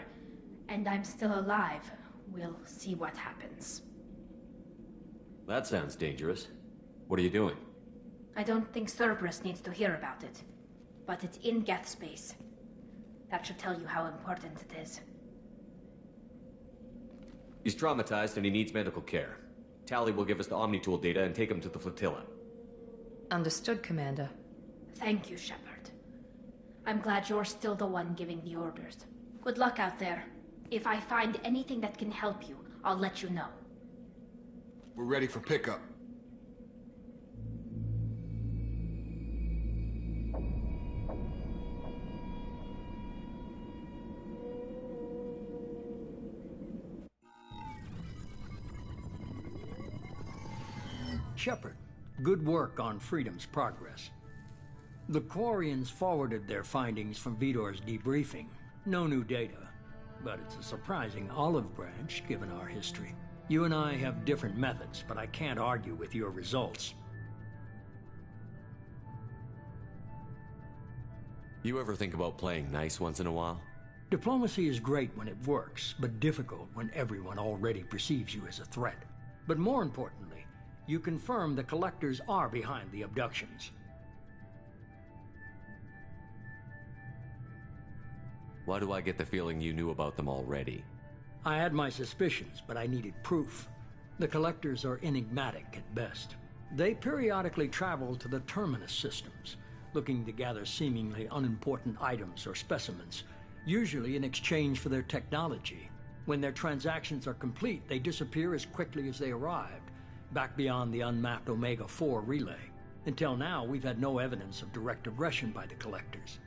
Speaker 9: and I'm still alive, we'll see what happens.
Speaker 4: That sounds dangerous. What are you doing?
Speaker 9: I don't think Cerberus needs to hear about it. But it's in Geth space. That should tell you how important it is.
Speaker 4: He's traumatized and he needs medical care. Tali will give us the Omnitool data and take him to the flotilla.
Speaker 8: Understood, Commander.
Speaker 9: Thank you, Shepard. I'm glad you're still the one giving the orders. Good luck out there. If I find anything that can help you, I'll let you know.
Speaker 1: We're ready for pickup.
Speaker 7: Shepard, good work on Freedom's progress. The Quarians forwarded their findings from Vitor's debriefing. No new data. but it's a surprising olive branch given our history. You and I have different methods, but I can't argue with your results.
Speaker 4: You ever think about playing nice once in a while?
Speaker 7: Diplomacy is great when it works, but difficult when everyone already perceives you as a threat. But more importantly, you confirm the Collectors are behind the abductions.
Speaker 4: Why do I get the feeling you knew about them already?
Speaker 7: I had my suspicions, but I needed proof. The Collectors are enigmatic at best. They periodically travel to the Terminus systems, looking to gather seemingly unimportant items or specimens, usually in exchange for their technology. When their transactions are complete, they disappear as quickly as they arrived, back beyond the unmapped Omega-4 relay. Until now, we've had no evidence of direct aggression by the Collectors.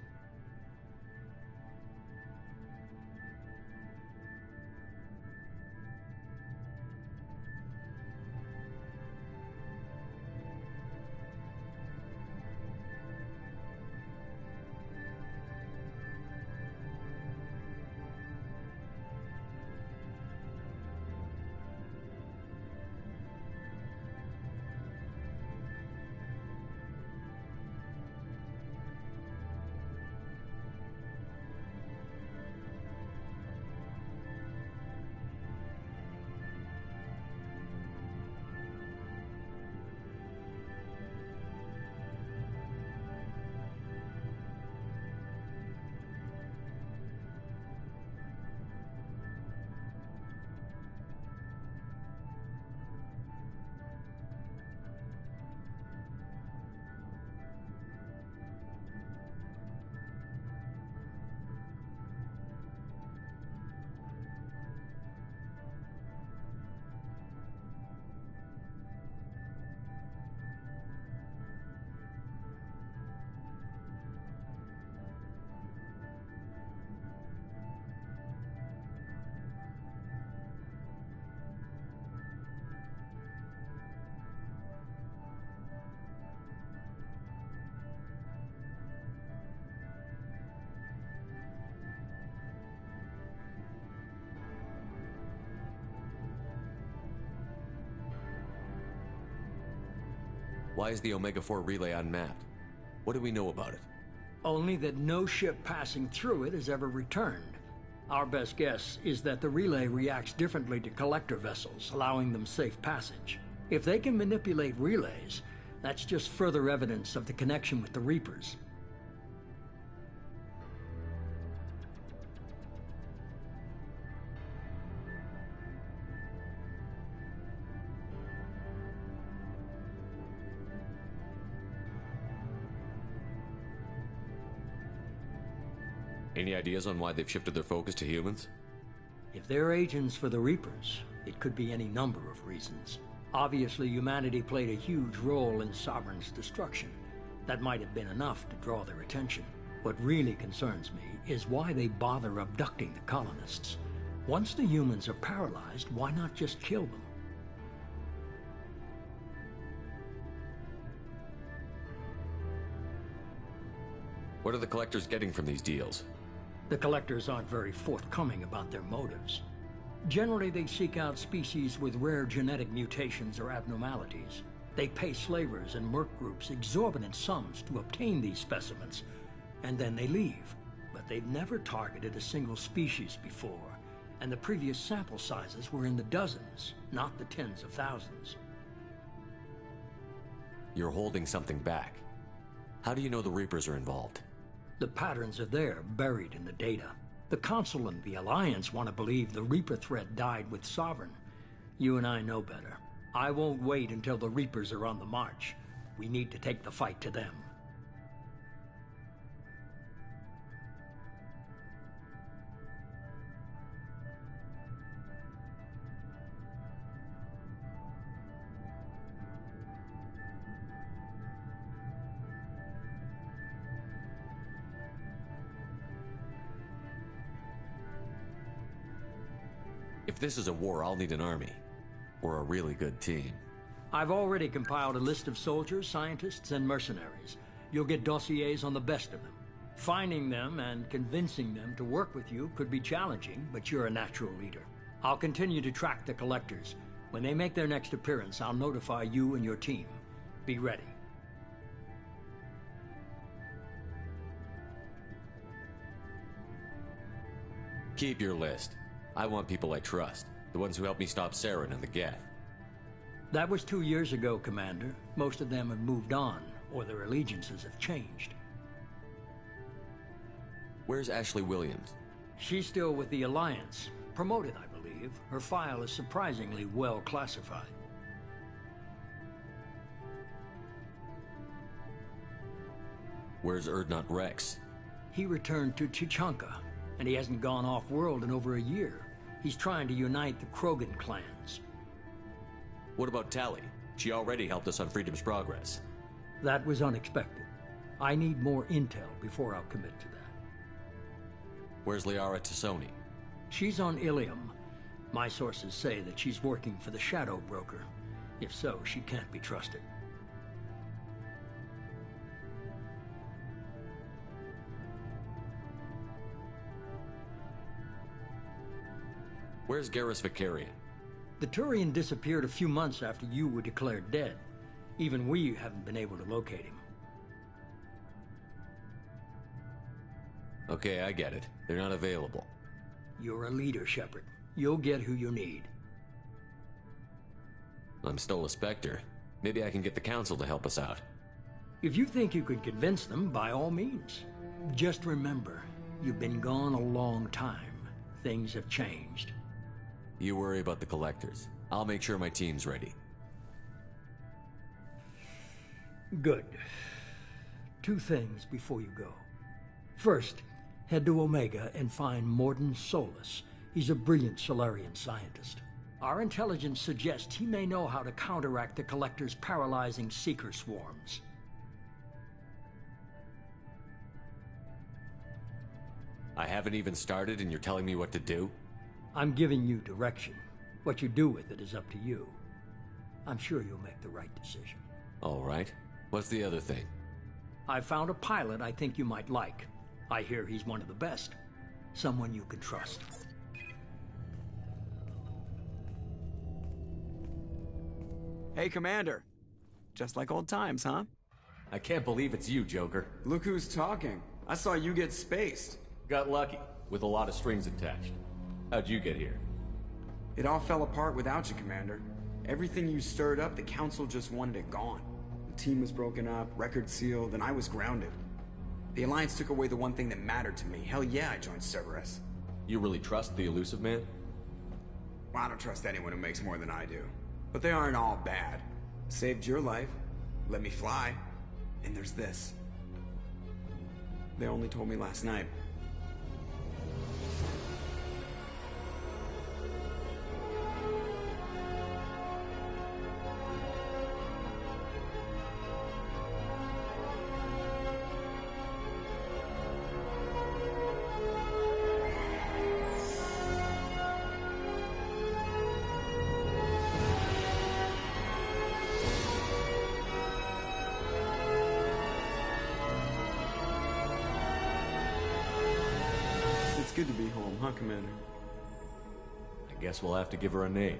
Speaker 4: Why is the Omega-4 relay unmapped? What do we know about it?
Speaker 7: Only that no ship passing through it has ever returned. Our best guess is that the relay reacts differently to collector vessels, allowing them safe passage. If they can manipulate relays, that's just further evidence of the connection with the Reapers.
Speaker 4: Any ideas on why they've shifted their focus to humans?
Speaker 7: If they're agents for the Reapers, it could be any number of reasons. Obviously, humanity played a huge role in Sovereign's destruction. That might have been enough to draw their attention. What really concerns me is why they bother abducting the colonists. Once the humans are paralyzed, why not just kill them?
Speaker 4: What are the Collectors getting from these deals?
Speaker 7: The Collectors aren't very forthcoming about their motives. Generally, they seek out species with rare genetic mutations or abnormalities. They pay slavers and merc groups exorbitant sums to obtain these specimens, and then they leave. But they've never targeted a single species before, and the previous sample sizes were in the dozens, not the tens of thousands.
Speaker 4: You're holding something back. How do you know the Reapers are involved?
Speaker 7: The patterns are there, buried in the data. The Council and the Alliance want to believe the Reaper threat died with Sovereign. You and I know better. I won't wait until the Reapers are on the march. We need to take the fight to them.
Speaker 4: If this is a war, I'll need an army. Or a really good team.
Speaker 7: I've already compiled a list of soldiers, scientists, and mercenaries. You'll get dossiers on the best of them. Finding them and convincing them to work with you could be challenging, but you're a natural leader. I'll continue to track the collectors. When they make their next appearance, I'll notify you and your team. Be ready.
Speaker 4: Keep your list. I want people I trust. The ones who helped me stop Saren and the Geth.
Speaker 7: That was 2 years ago, Commander. Most of them have moved on, or their allegiances have changed.
Speaker 4: Where's Ashley Williams?
Speaker 7: She's still with the Alliance. Promoted, I believe. Her file is surprisingly well classified.
Speaker 4: Where's Urdnot Rex?
Speaker 7: He returned to Tuchanka, and he hasn't gone off-world in over a year. He's trying to unite the Krogan clans.
Speaker 4: What about Tali? She already helped us on Freedom's Progress.
Speaker 7: That was unexpected. I need more intel before I'll commit to that.
Speaker 4: Where's Liara Tassoni?
Speaker 7: She's on Ilium. My sources say that she's working for the Shadow Broker. If so, she can't be trusted.
Speaker 4: Where's Garrus Vakarian?
Speaker 7: The Turian disappeared a few months after you were declared dead. Even we haven't been able to locate him.
Speaker 4: Okay, I get it. They're not available.
Speaker 7: You're a leader, Shepard. You'll get who you need.
Speaker 4: I'm still a Spectre. Maybe I can get the Council to help us out.
Speaker 7: If you think you could convince them, by all means. Just remember, you've been gone a long time. Things have changed.
Speaker 4: You worry about the Collectors. I'll make sure my team's ready.
Speaker 7: Good. 2 things before you go. First, head to Omega and find Mordin Solus. He's a brilliant Solarian scientist. Our intelligence suggests he may know how to counteract the Collector's paralyzing Seeker swarms.
Speaker 4: I haven't even started and you're telling me what to do?
Speaker 7: I'm giving you direction. What you do with it is up to you. I'm sure you'll make the right decision.
Speaker 4: All right. What's the other thing?
Speaker 7: I found a pilot I think you might like. I hear he's one of the best. Someone you can trust.
Speaker 13: Hey, Commander. Just like old times, huh?
Speaker 4: I can't believe it's you, Joker.
Speaker 13: Look who's talking. I saw you get spaced.
Speaker 4: Got lucky, with a lot of strings attached. How'd you get here?
Speaker 13: It all fell apart without you, Commander. Everything you stirred up, the Council just wanted it gone. The team was broken up, record sealed, and I was grounded. The Alliance took away the one thing that mattered to me. Hell yeah, I joined Cerberus.
Speaker 4: You really trust the Illusive Man?
Speaker 13: Well, I don't trust anyone who makes more than I do. But they aren't all bad. Saved your life, let me fly, and there's this. They only told me last night. It's good to be home, huh, Commander?
Speaker 4: I guess we'll have to give her a name.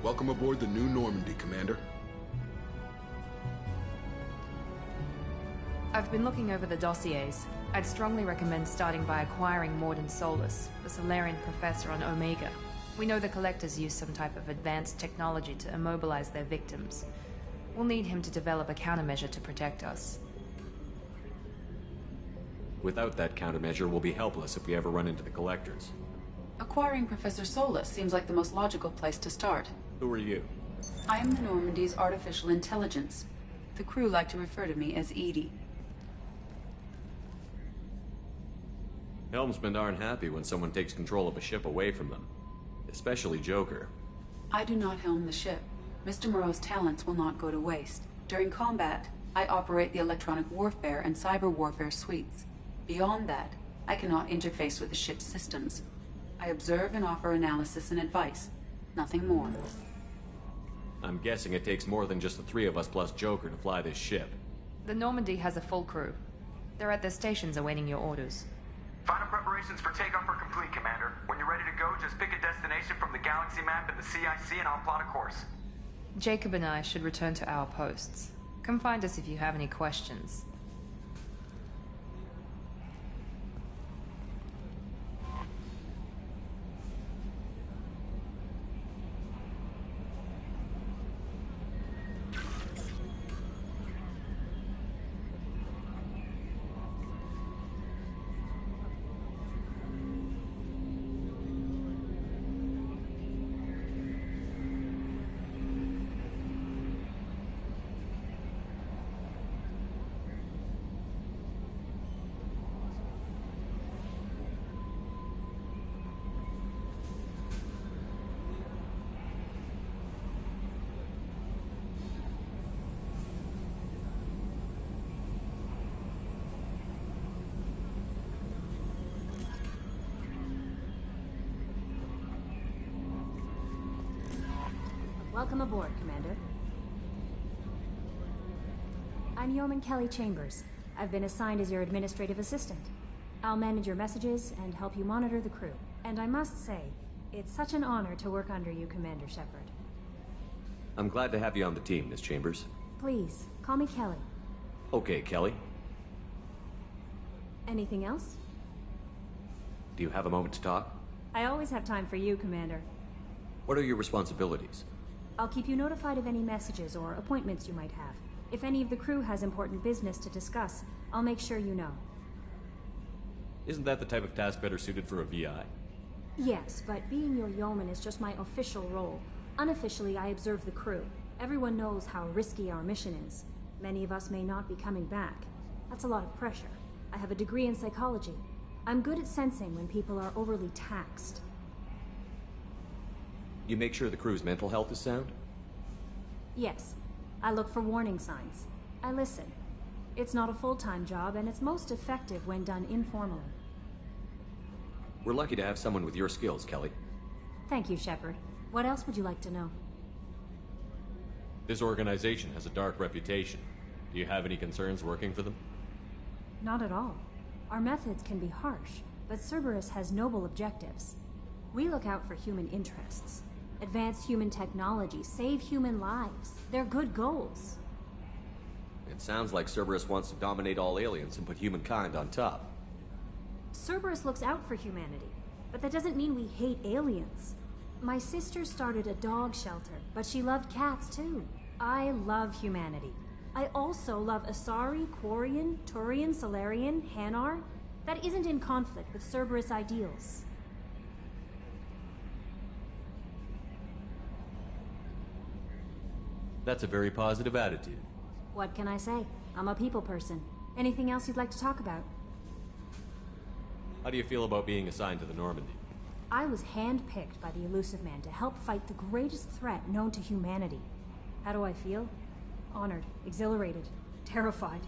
Speaker 1: Welcome aboard the New Normandy, Commander.
Speaker 8: I've been looking over the dossiers. I'd strongly recommend starting by acquiring Mordin Solus, the Solarian professor on Omega. We know the Collectors use some type of advanced technology to immobilize their victims. We'll need him to develop a countermeasure to protect us.
Speaker 4: Without that countermeasure, we'll be helpless if we ever run into the Collectors.
Speaker 14: Acquiring Professor Solus seems like the most logical place to start.
Speaker 4: Who are you?
Speaker 14: I am the Normandy's artificial intelligence. The crew like to refer to me as Edie.
Speaker 4: Helmsmen aren't happy when someone takes control of a ship away from them. Especially Joker.
Speaker 14: I do not helm the ship. Mr. Moreau's talents will not go to waste. During combat, I operate the electronic warfare and cyber warfare suites. Beyond that, I cannot interface with the ship's systems. I observe and offer analysis and advice. Nothing more.
Speaker 4: I'm guessing it takes more than just the three of us plus Joker to fly this ship.
Speaker 8: The Normandy has a full crew. They're at their stations awaiting your orders.
Speaker 15: Final preparations for takeoff are complete, Commander. When you're ready to go, just pick a destination from the galaxy map in the CIC and I'll plot a course.
Speaker 8: Jacob and I should return to our posts. Come find us if you have any questions.
Speaker 16: Welcome aboard, Commander. I'm Yeoman Kelly Chambers. I've been assigned as your administrative assistant. I'll manage your messages and help you monitor the crew. And I must say, it's such an honor to work under you, Commander Shepard.
Speaker 4: I'm glad to have you on the team, Miss Chambers.
Speaker 16: Please, call me Kelly.
Speaker 4: Okay, Kelly.
Speaker 16: Anything else?
Speaker 4: Do you have a moment to talk?
Speaker 16: I always have time for you, Commander.
Speaker 4: What are your responsibilities?
Speaker 16: I'll keep you notified of any messages or appointments you might have. If any of the crew has important business to discuss, I'll make sure you know.
Speaker 4: Isn't that the type of task better suited for a VI?
Speaker 16: Yes, but being your yeoman is just my official role. Unofficially, I observe the crew. Everyone knows how risky our mission is. Many of us may not be coming back. That's a lot of pressure. I have a degree in psychology. I'm good at sensing when people are overly taxed.
Speaker 4: You make sure the crew's mental health is sound?
Speaker 16: Yes. I look for warning signs. I listen. It's not a full-time job, and it's most effective when done informally.
Speaker 4: We're lucky to have someone with your skills, Kelly.
Speaker 16: Thank you, Shepard. What else would you like to know?
Speaker 4: This organization has a dark reputation. Do you have any concerns working for them?
Speaker 16: Not at all. Our methods can be harsh, but Cerberus has noble objectives. We look out for human interests. Advance human technology, save human lives. They're good goals.
Speaker 4: It sounds like Cerberus wants to dominate all aliens and put humankind on top.
Speaker 16: Cerberus looks out for humanity, but that doesn't mean we hate aliens. My sister started a dog shelter, but she loved cats too. I love humanity. I also love Asari, Quarian, Turian, Solarian, Hanar. That isn't in conflict with Cerberus ideals.
Speaker 4: That's a very positive attitude.
Speaker 16: What can I say? I'm a people person. Anything else you'd like to talk about?
Speaker 4: How do you feel about being assigned to the Normandy?
Speaker 16: I was handpicked by the Illusive Man to help fight the greatest threat known to humanity. How do I feel? Honored, exhilarated, terrified.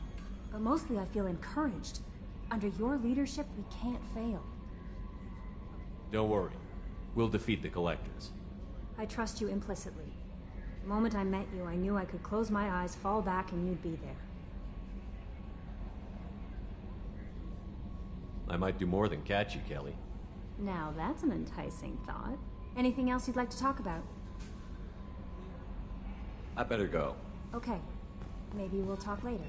Speaker 16: But mostly I feel encouraged. Under your leadership, we can't fail.
Speaker 4: Don't worry. We'll defeat the Collectors.
Speaker 16: I trust you implicitly. The moment I met you, I knew I could close my eyes, fall back, and you'd be there.
Speaker 4: I might do more than catch you, Kelly.
Speaker 16: Now that's an enticing thought. Anything else you'd like to talk about?
Speaker 4: I better go.
Speaker 16: Okay. Maybe we'll talk later.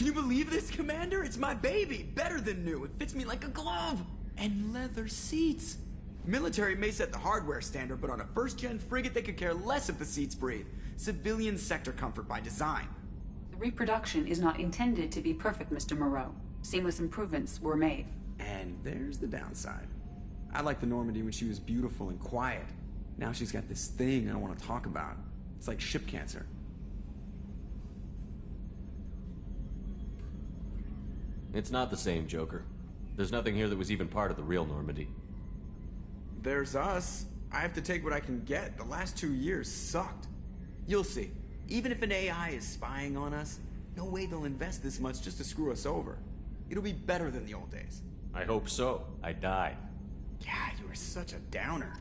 Speaker 13: Can you believe this, Commander? It's my baby! Better than new. It fits me like a glove! And leather seats! Military may set the hardware standard, but on a first-gen frigate, they could care less if the seats breathe. Civilian sector comfort by design.
Speaker 14: The reproduction is not intended to be perfect, Mr. Moreau. Seamless improvements were made.
Speaker 13: And there's the downside. I liked the Normandy when she was beautiful and quiet. Now she's got this thing I don't want to talk about. It's like ship cancer.
Speaker 4: It's not the same, Joker. There's nothing here that was even part of the real Normandy.
Speaker 13: There's us. I have to take what I can get. The last 2 years sucked. You'll see. Even if an AI is spying on us, no way they'll invest this much just to screw us over. It'll be better than the old days.
Speaker 4: I hope so. I died.
Speaker 13: Yeah, you were such a downer.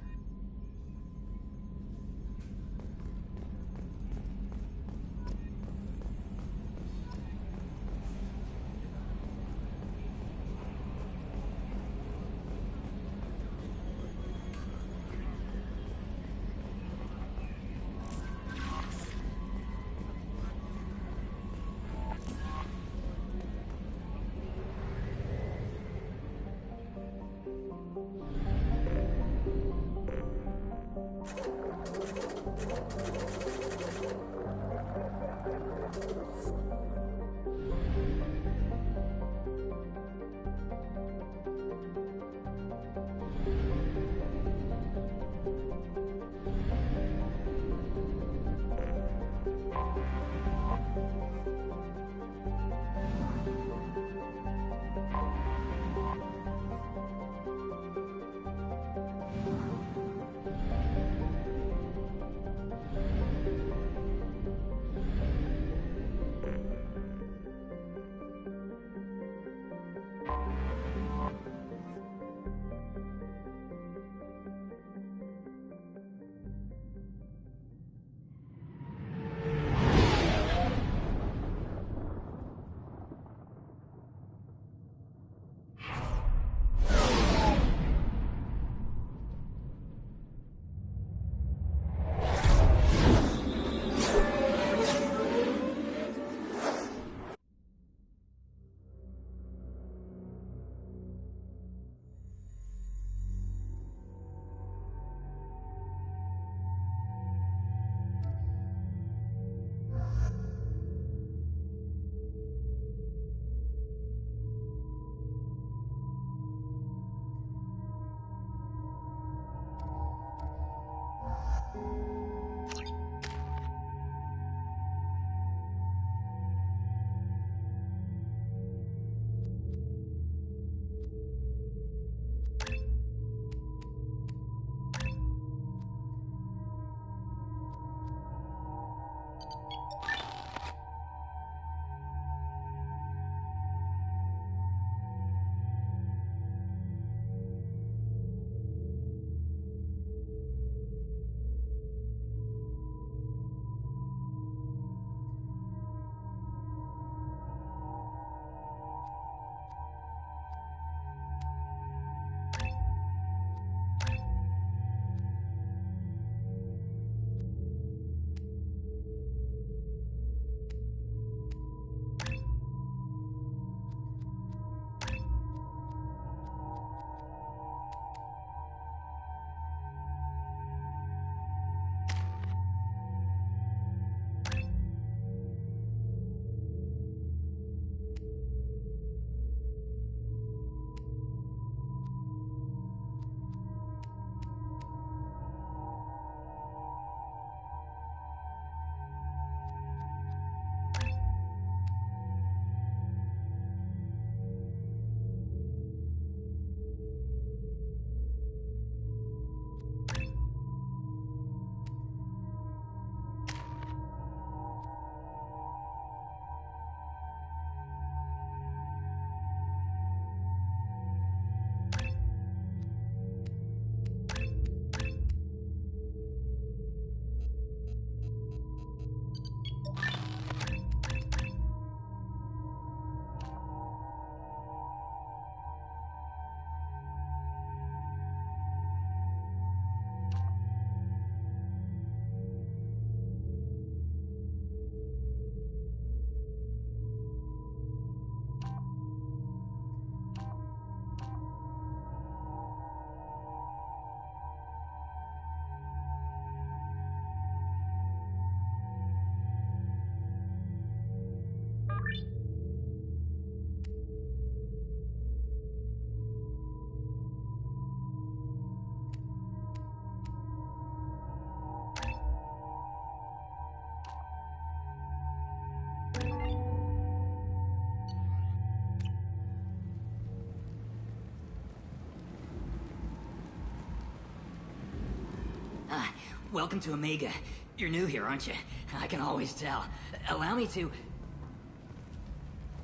Speaker 17: welcome to Omega. You're new here, aren't you? I can always tell. Allow me to...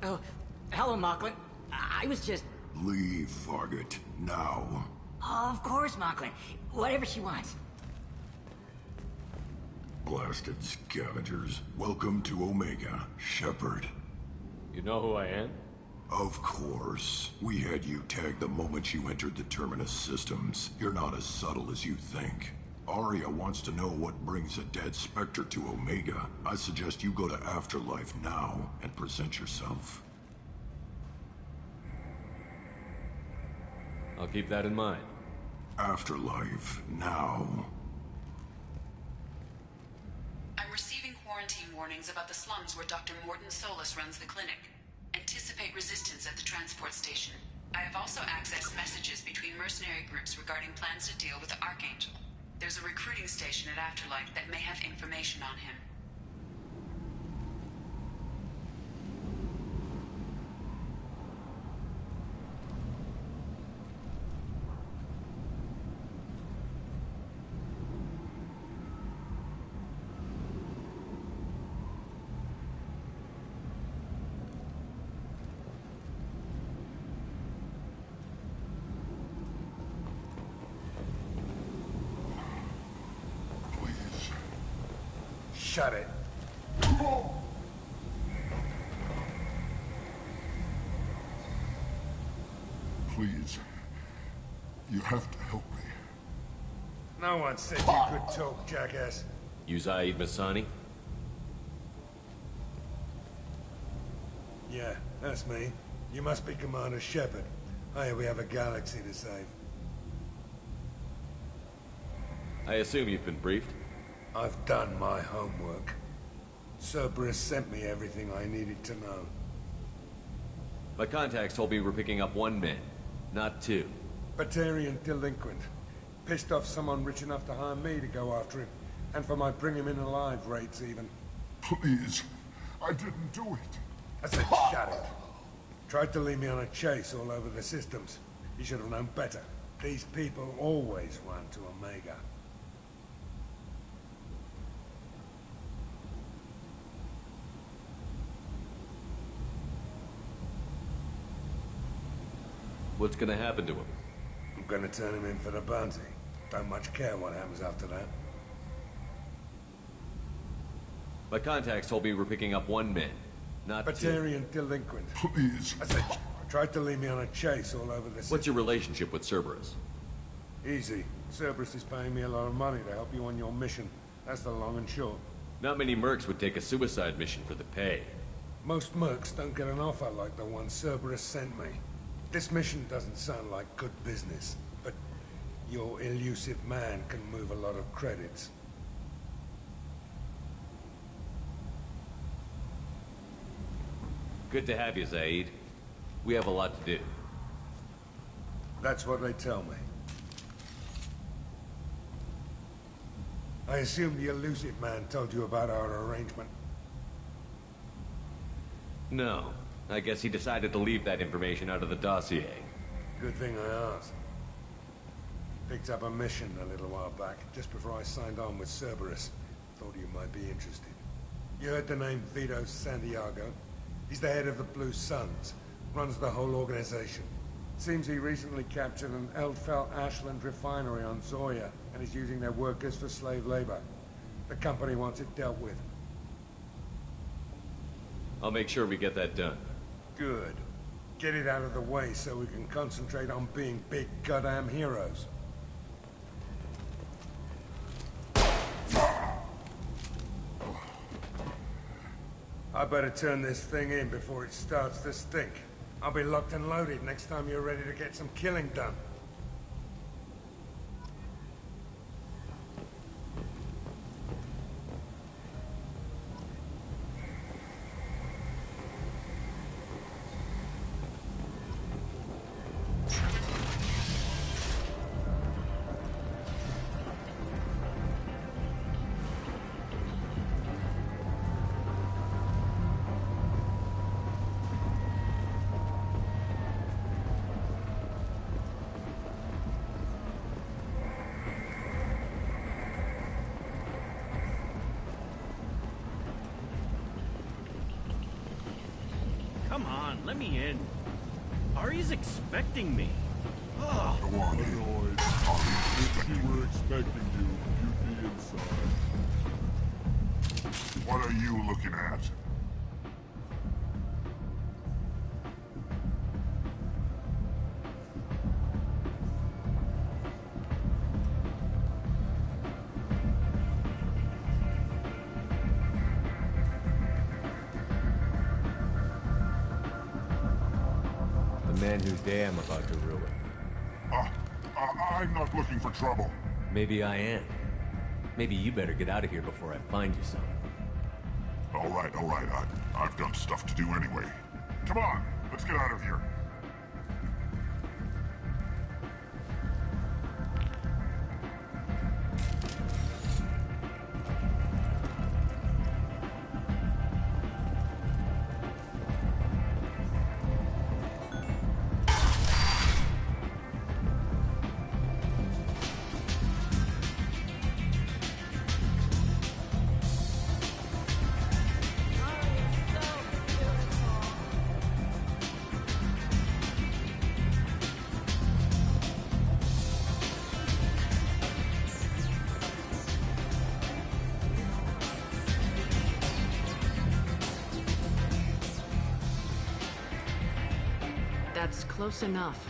Speaker 17: Oh, hello, Mocklin. I was just...
Speaker 11: Leave, Fargate. Now.
Speaker 17: Of course, Mocklin. Whatever she wants.
Speaker 11: Blasted scavengers. Welcome to Omega, Shepard.
Speaker 4: You know who I am?
Speaker 11: Of course. We had you tagged the moment you entered the Terminus systems. You're not as subtle as you think. Aria wants to know what brings a dead Spectre to Omega. I suggest you go to Afterlife now and present yourself.
Speaker 4: I'll keep that in mind.
Speaker 11: Afterlife now.
Speaker 14: I'm receiving quarantine warnings about the slums where Dr. Mordin Solus runs the clinic. Anticipate resistance at the transport station. I have also accessed messages between mercenary groups regarding plans to deal with the Archangel. There's a recruiting station at Afterlife that may have information on him.
Speaker 18: Shut it.
Speaker 11: Please. You have to help me.
Speaker 18: No one said you could talk, jackass.
Speaker 4: You Zaid Masani?
Speaker 18: Yeah, that's me. You must be Commander Shepard. Hey, we have a galaxy to save.
Speaker 4: I assume you've been briefed?
Speaker 18: I've done my homework. Cerberus sent me everything I needed to know.
Speaker 4: My contacts told me we're picking up 1 man, not 2.
Speaker 18: Batarian delinquent. Pissed off someone rich enough to hire me to go after him. And for my bring him in alive rates even.
Speaker 11: Please. I didn't do it.
Speaker 18: I said shut it. Tried to lead me on a chase all over the systems. You should have known better. These people always run to Omega.
Speaker 4: What's gonna happen to him?
Speaker 18: I'm gonna turn him in for the bounty. Don't much care what happens after that.
Speaker 4: My contacts told me we're picking up 1 man, not 2.
Speaker 18: Batarian delinquent.
Speaker 11: Please.
Speaker 18: I said, tried to lead me on a chase all over the city.
Speaker 4: What's your relationship with Cerberus?
Speaker 18: Easy. Cerberus is paying me a lot of money to help you on your mission. That's the long and short.
Speaker 4: Not many mercs would take a suicide mission for the pay.
Speaker 18: Most mercs don't get an offer like the one Cerberus sent me. This mission doesn't sound like good business, but your elusive man can move a lot of credits.
Speaker 4: Good to have you, Zaid. We have a lot to do.
Speaker 18: That's what they tell me. I assume the elusive man told you about our arrangement.
Speaker 4: No. I guess he decided to leave that information out of the dossier.
Speaker 18: Good thing I asked. Picked up a mission a little while back, just before I signed on with Cerberus. Thought you might be interested. You heard the name Vito Santiago? He's the head of the Blue Suns, runs the whole organization. Seems he recently captured an Eldfell Ashland refinery on Zoya, and is using their workers for slave labor. The company wants it dealt with.
Speaker 4: I'll make sure we get that done.
Speaker 18: Good. Get it out of the way so we can concentrate on being big goddamn heroes. I better turn this thing in before it starts to stink. I'll be locked and loaded next time you're ready to get some killing done.
Speaker 19: Come on, let me in. Ari's expecting me. Oh.
Speaker 11: Go on in.
Speaker 20: If she were expecting you, you'd be inside.
Speaker 11: What are you looking at?
Speaker 4: The man whose day I'm about to ruin.
Speaker 11: I'm not looking for trouble.
Speaker 4: Maybe I am. Maybe you better get out of here before I find you some.
Speaker 11: All right. I've got stuff to do anyway. Come on, let's get out of here.
Speaker 21: That's close enough.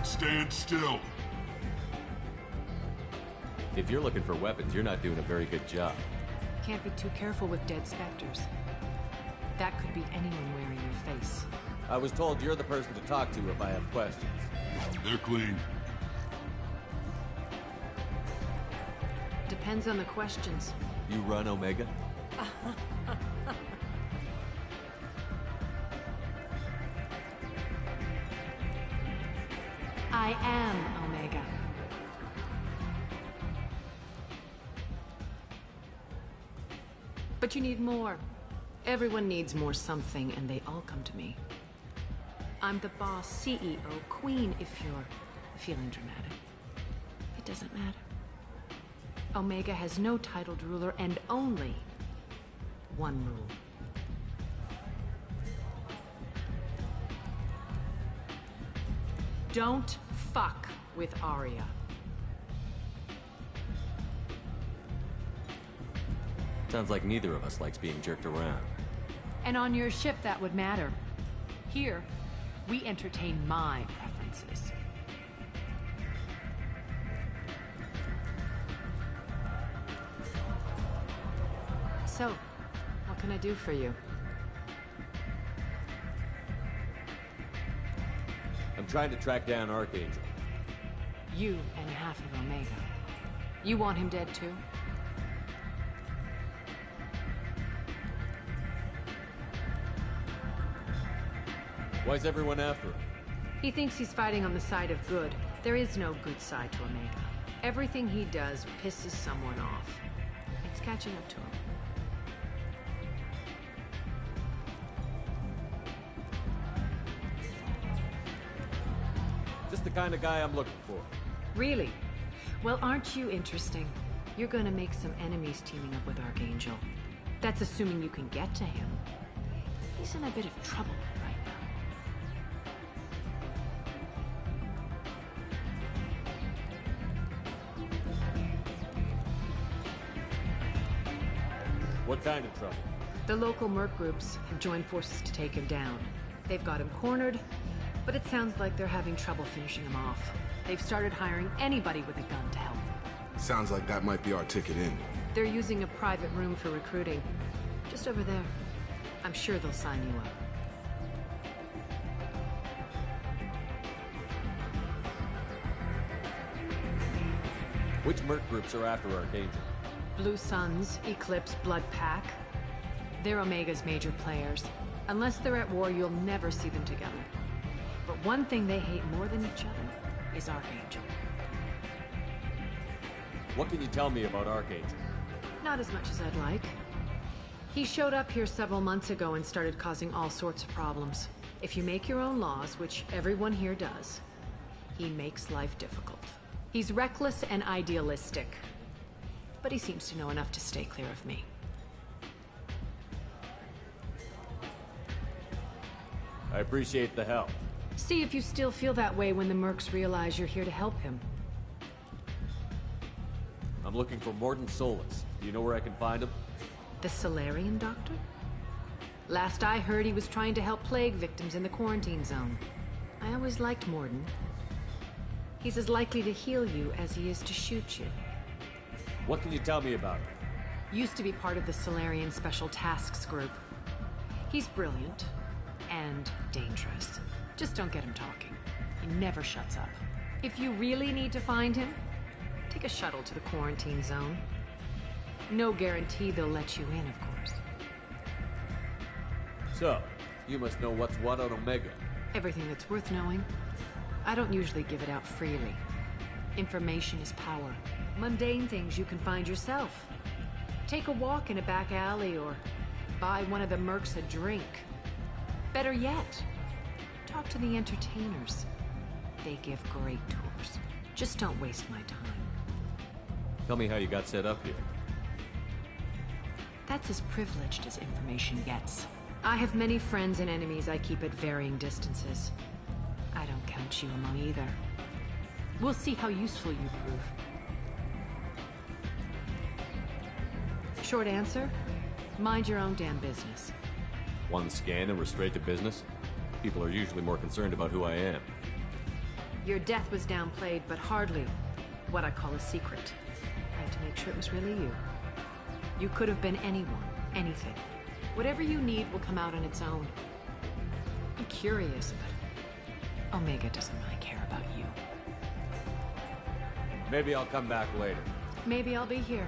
Speaker 11: Stand still.
Speaker 4: If you're looking for weapons, you're not doing a very good job.
Speaker 21: Can't be too careful with dead specters. That could be anyone wearing your face.
Speaker 4: I was told you're the person to talk to if I have questions.
Speaker 11: They're clean.
Speaker 21: Depends on the questions.
Speaker 4: You run Omega?
Speaker 21: I am Omega. But you need more. Everyone needs more something, and they all come to me. I'm the boss, CEO, queen, if you're feeling dramatic. It doesn't matter. Omega has no titled ruler and only one rule. Don't fuck with Aria.
Speaker 4: Sounds like neither of us likes being jerked around.
Speaker 21: And on your ship, that would matter. Here, we entertain my preferences. So, what can I do for you?
Speaker 4: I'm trying to track down Archangel.
Speaker 21: You and half of Omega. You want him dead too?
Speaker 4: Why's everyone after him?
Speaker 21: He thinks he's fighting on the side of good. There is no good side to Omega. Everything he does pisses someone off. It's catching up to him.
Speaker 4: Just the kind of guy I'm looking for.
Speaker 21: Really? Well, aren't you interesting? You're gonna make some enemies teaming up with Archangel. That's assuming you can get to him. He's in a bit of trouble right
Speaker 4: now. What kind of trouble?
Speaker 21: The local merc groups have joined forces to take him down. They've got him cornered, but it sounds like they're having trouble finishing him off. They've started hiring anybody with a gun to help them.
Speaker 1: Sounds like that might be our ticket in.
Speaker 21: They're using a private room for recruiting. Just over there. I'm sure they'll sign you up.
Speaker 4: Which merc groups are after Archangel?
Speaker 21: Blue Suns, Eclipse, Blood Pack. They're Omega's major players. Unless they're at war, you'll never see them together. But one thing they hate more than each other is Archangel.
Speaker 4: What can you tell me about Archangel?
Speaker 21: Not as much as I'd like. He showed up here several months ago and started causing all sorts of problems. If you make your own laws, which everyone here does, He makes life difficult. He's reckless and idealistic. But he seems to know enough to stay clear of me.
Speaker 4: I appreciate the help.
Speaker 21: See if you still feel that way when the Mercs realize you're here to help him.
Speaker 4: I'm looking for Mordin Solus. Do you know where I can find him?
Speaker 21: The Solarian doctor? Last I heard, he was trying to help plague victims in the quarantine zone. I always liked Mordin. He's as likely to heal you as he is to shoot you.
Speaker 4: What can you tell me about him?
Speaker 21: Used to be part of the Solarian Special Tasks Group. He's brilliant and dangerous. Just don't get him talking. He never shuts up. If you really need to find him, take a shuttle to the quarantine zone. No guarantee they'll let you in, of course.
Speaker 4: So, you must know what's what on Omega.
Speaker 21: Everything that's worth knowing. I don't usually give it out freely. Information is power. Mundane things you can find yourself. Take a walk in a back alley or buy one of the Mercs a drink. Better yet, talk to the entertainers. They give great tours. Just don't waste my time.
Speaker 4: Tell me how you got set up here.
Speaker 21: That's as privileged as information gets. I have many friends and enemies I keep at varying distances. I don't count you among either. We'll see how useful you prove. Short answer, mind your own damn business.
Speaker 4: One scan and we're straight to business? People are usually more concerned about who I am.
Speaker 21: Your death was downplayed, but hardly what I call a secret. I had to make sure it was really you. You could have been anyone, anything. Whatever you need will come out on its own. I'm curious, but Omega doesn't really care about you.
Speaker 4: Maybe I'll come back later.
Speaker 21: Maybe I'll be here.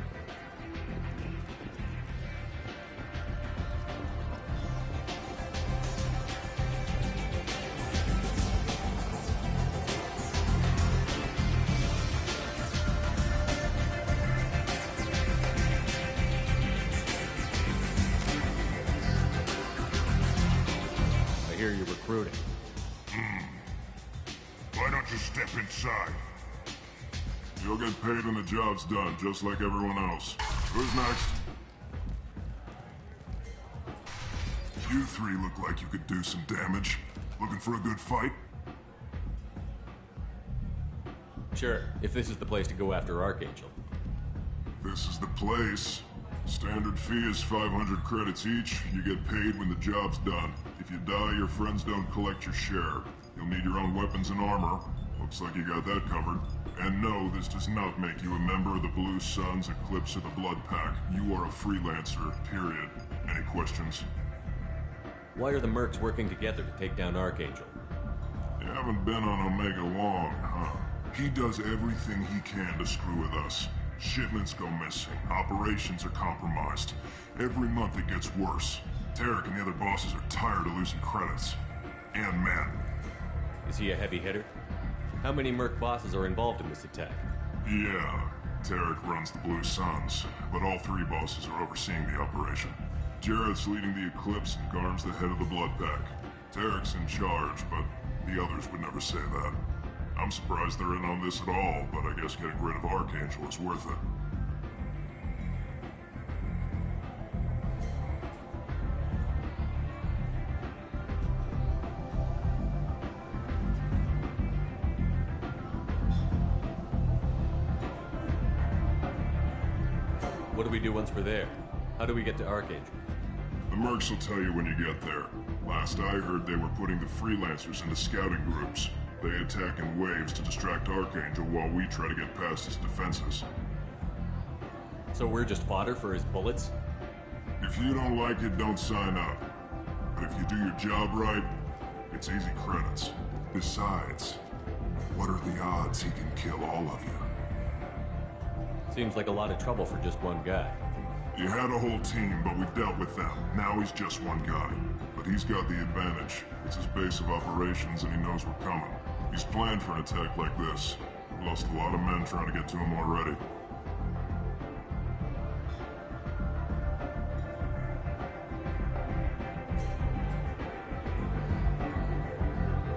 Speaker 4: I hear you're recruiting.
Speaker 20: Why don't you step inside? You'll get paid when the job's done, just like everyone else. Who's next? You three look like you could do some damage. Looking for a good fight?
Speaker 4: Sure, if this is the place to go after Archangel.
Speaker 20: This is the place. Standard fee is 500 credits each. You get paid when the job's done. If you die, your friends don't collect your share. You'll need your own weapons and armor. Looks like you got that covered. And no, this does not make you a member of the Blue Suns, Eclipse, or the Blood Pack. You are a freelancer, period. Any questions?
Speaker 4: Why are the Mercs working together to take down Archangel?
Speaker 20: You haven't been on Omega long, huh? He does everything he can to screw with us. Shipments go missing, operations are compromised. Every month it gets worse. Tarek and the other bosses are tired of losing credits. And men.
Speaker 4: Is he a heavy hitter? How many Merc bosses are involved in this attack?
Speaker 20: Yeah, Tarek runs the Blue Suns, but all three bosses are overseeing the operation. Jarrett's leading the Eclipse and Garm's the head of the Blood Pack. Tarek's in charge, but the others would never say that. I'm surprised they're in on this at all, but I guess getting rid of Archangel is worth it.
Speaker 4: What do we do once we're there? How do we get to Archangel?
Speaker 20: The Mercs will tell you when you get there. Last I heard, they were putting the freelancers into scouting groups. They attack in waves to distract Archangel while we try to get past his defenses.
Speaker 4: So we're just fodder for his bullets?
Speaker 20: If you don't like it, don't sign up. But if you do your job right, it's easy credits. Besides, what are the odds he can kill all of you?
Speaker 4: Seems like a lot of trouble for just one guy.
Speaker 20: You had a whole team, but we've dealt with them. Now he's just one guy. But he's got the advantage. It's his base of operations and he knows we're coming. He's planned for an attack like this. We lost a lot of men trying to get to him already.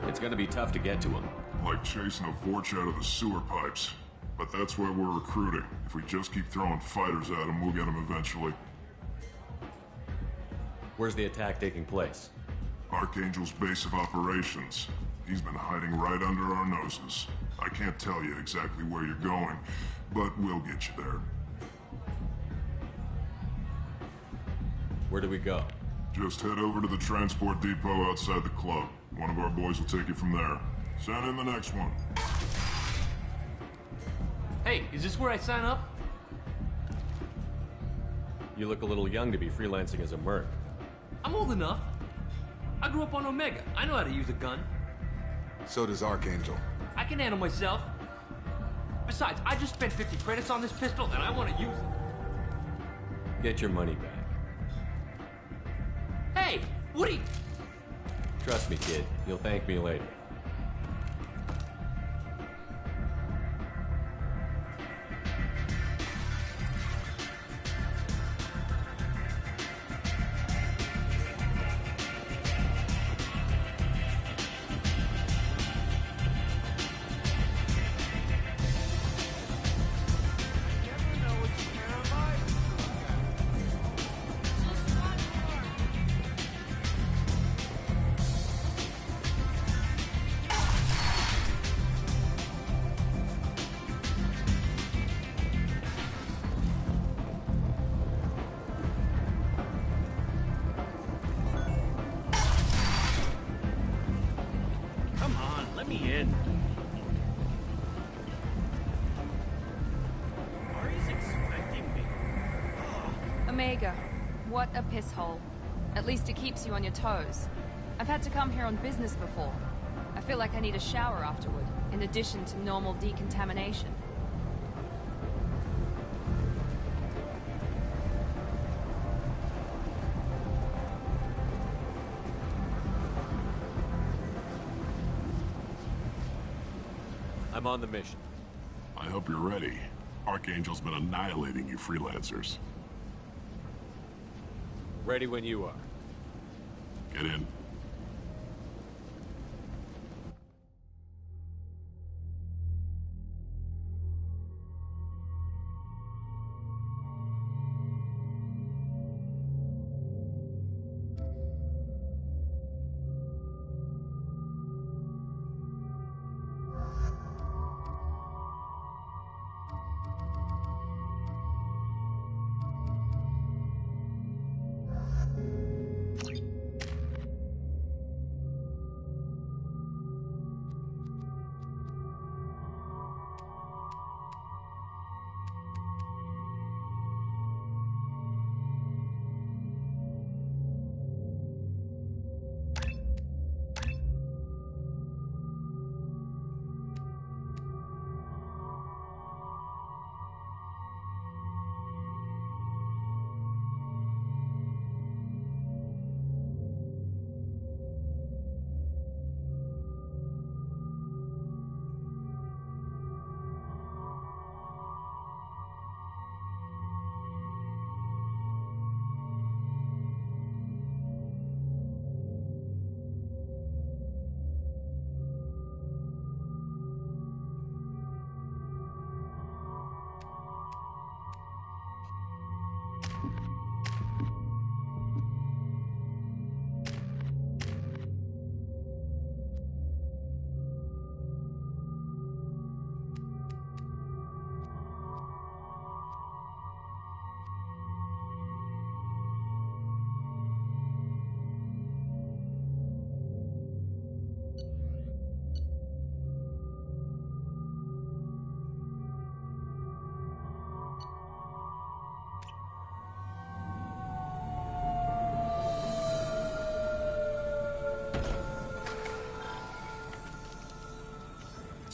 Speaker 4: It's gonna be tough to get to him.
Speaker 20: like chasing a Vorch out of the sewer pipes. But that's why we're recruiting. If we just keep throwing fighters at them, we'll get them eventually.
Speaker 4: Where's the attack taking place?
Speaker 20: Archangel's base of operations. He's been hiding right under our noses. I can't tell you exactly where you're going, but we'll get you there.
Speaker 4: Where do we go?
Speaker 20: Just head over to the transport depot outside the club. One of our boys will take you from there. Send in the next one.
Speaker 10: Hey, is this where I sign up?
Speaker 4: You look a little young to be freelancing as a merc.
Speaker 10: I'm old enough. I grew up on Omega. I know how to use a gun.
Speaker 1: So does Archangel.
Speaker 10: I can handle myself. Besides, I just spent 50 credits on this pistol, and I want to use it.
Speaker 4: Get your money back.
Speaker 10: Hey, Woody!
Speaker 4: Trust me, kid. You'll thank me later.
Speaker 8: Omega, what a piss hole. At least it keeps you on your toes. I've had to come here on business before. I feel like I need a shower afterward, in addition to normal decontamination.
Speaker 4: I'm on the mission.
Speaker 20: I hope you're ready. Archangel's been annihilating you freelancers.
Speaker 4: Ready when you are.
Speaker 20: Get in.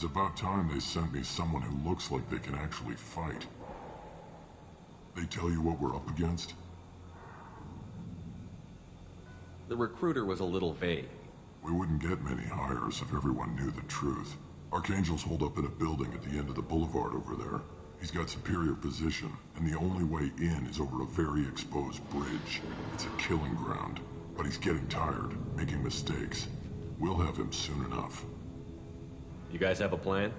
Speaker 20: It's about time they sent me someone who looks like they can actually fight. They tell you what we're up against?
Speaker 4: The recruiter was a little vague.
Speaker 20: We wouldn't get many hires if everyone knew the truth. Archangel's holed up in a building at the end of the boulevard over there. He's got superior position, and the only way in is over a very exposed bridge. It's a killing ground, but he's getting tired, making mistakes. We'll have him soon enough.
Speaker 4: You guys have a plan?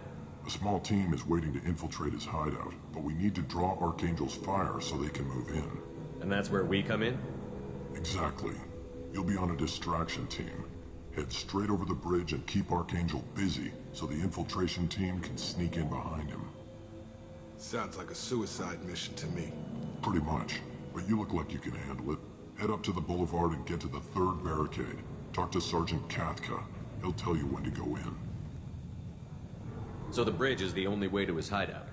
Speaker 20: A small team is waiting to infiltrate his hideout, but we need to draw Archangel's fire so they can move in.
Speaker 4: And that's where we come in?
Speaker 20: Exactly. You'll be on a distraction team. Head straight over the bridge and keep Archangel busy so the infiltration team can sneak in behind him.
Speaker 1: Sounds like a suicide mission to me.
Speaker 20: Pretty much. But you look like you can handle it. Head up to the boulevard and get to the 3rd barricade. Talk to Sergeant Katka. He'll tell you when to go in.
Speaker 4: So the bridge is the only way to his hideout?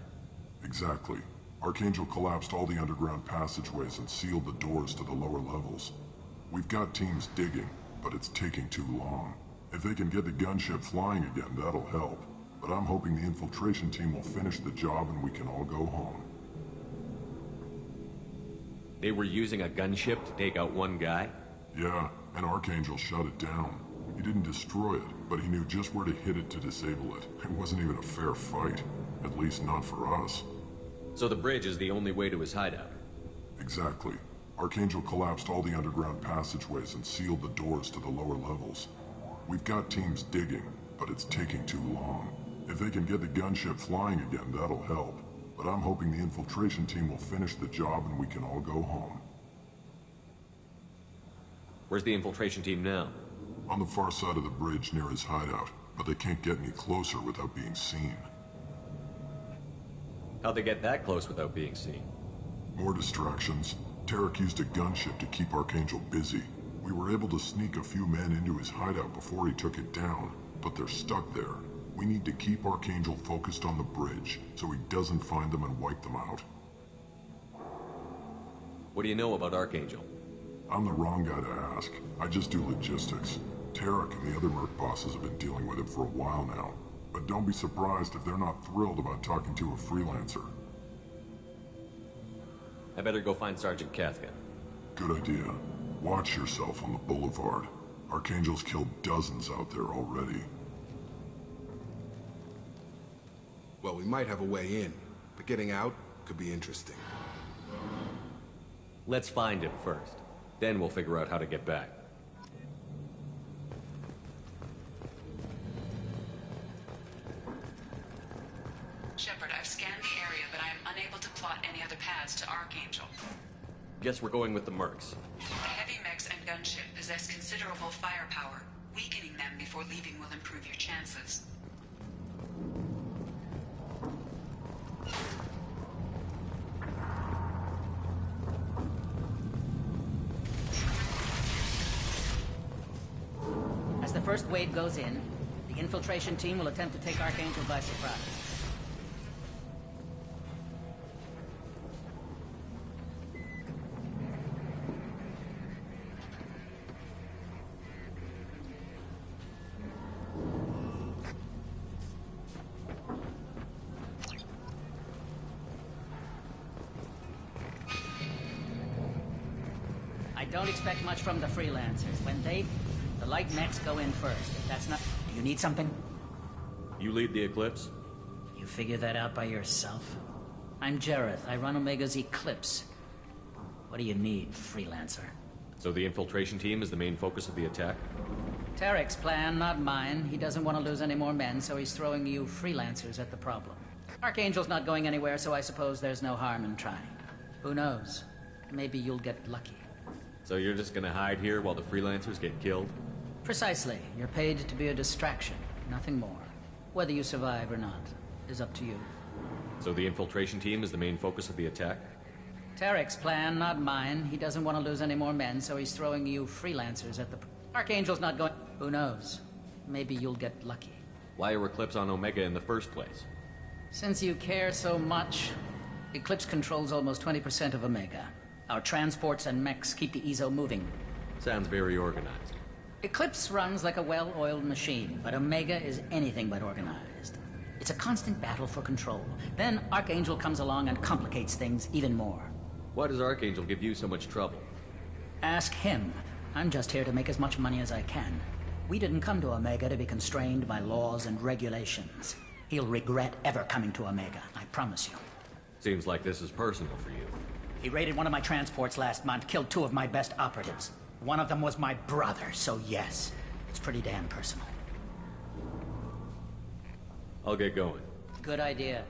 Speaker 20: Exactly. Archangel collapsed all the underground passageways and sealed the doors to the lower levels. We've got teams digging, but it's taking too long. If they can get the gunship flying again, that'll help. But I'm hoping the infiltration team will finish the job and we can all go home.
Speaker 4: They were using a gunship to take out one guy?
Speaker 20: Yeah, and Archangel shut it down. He didn't destroy it, but he knew just where to hit it to disable it. It wasn't even a fair fight. At least not for us.
Speaker 4: So the bridge is the only way to his hideout?
Speaker 20: Exactly. Archangel collapsed all the underground passageways and sealed the doors to the lower levels. We've got teams digging, but it's taking too long. If they can get the gunship flying again, that'll help. But I'm hoping the infiltration team will finish the job and we can all go home.
Speaker 4: Where's the infiltration team now?
Speaker 20: On the far side of the bridge near his hideout, but they can't get any closer without being seen.
Speaker 4: How'd they get that close without being seen?
Speaker 20: More distractions. Tarek used a gunship to keep Archangel busy. We were able to sneak a few men into his hideout before he took it down, but they're stuck there. We need to keep Archangel focused on the bridge, so he doesn't find them and wipe them out.
Speaker 4: What do you know about Archangel?
Speaker 20: I'm the wrong guy to ask. I just do logistics. Tarek and the other merc bosses have been dealing with him for a while now. But don't be surprised if they're not thrilled about talking to a freelancer.
Speaker 4: I better go find Sergeant Katka.
Speaker 20: Good idea. Watch yourself on the boulevard. Archangel's killed dozens out there already.
Speaker 1: Well, we might have a way in, but getting out could be interesting.
Speaker 4: Let's find him first. Then we'll figure out how to get back.
Speaker 14: Shepard, I've scanned the area, but I am unable to plot any other paths to Archangel.
Speaker 4: Guess we're going with the mercs.
Speaker 14: The heavy mechs and gunship possess considerable firepower. Weakening them before leaving will improve your chances.
Speaker 17: As the first wave goes in, the infiltration team will attempt to take Archangel by surprise. I don't expect much from the freelancers. When the light mechs go in first. If that's not... Do you need something?
Speaker 4: You lead the Eclipse?
Speaker 17: You figure that out by yourself? I'm Jareth. I run Omega's Eclipse. What do you need, freelancer?
Speaker 4: So the infiltration team is the main focus of the attack?
Speaker 17: Tarek's plan, not mine. He doesn't want to lose any more men, so he's throwing you freelancers at the problem. Archangel's not going anywhere, so I suppose there's no harm in trying. Who knows? Maybe you'll get lucky.
Speaker 4: So you're just gonna hide here while the freelancers get killed?
Speaker 17: Precisely. You're paid to be a distraction, nothing more. Whether you survive or not is up to you.
Speaker 4: So the infiltration team is the main focus of the attack?
Speaker 17: Tarek's plan, not mine. He doesn't want to lose any more men, so he's throwing you freelancers at the... Archangel's not going... Who knows? Maybe you'll get lucky.
Speaker 4: Why are Eclipse on Omega in the first place?
Speaker 17: Since you care so much, Eclipse controls almost 20% of Omega. Our transports and mechs keep the EZO moving.
Speaker 4: Sounds very organized.
Speaker 17: Eclipse runs like a well-oiled machine, but Omega is anything but organized. It's a constant battle for control. Then Archangel comes along and complicates things even more.
Speaker 4: Why does Archangel give you so much trouble?
Speaker 17: Ask him. I'm just here to make as much money as I can. We didn't come to Omega to be constrained by laws and regulations. He'll regret ever coming to Omega, I promise you.
Speaker 4: Seems like this is personal for you.
Speaker 17: He raided one of my transports last month, killed 2 of my best operatives. One of them was my brother, so yes, it's pretty damn personal.
Speaker 4: I'll get going.
Speaker 17: Good idea.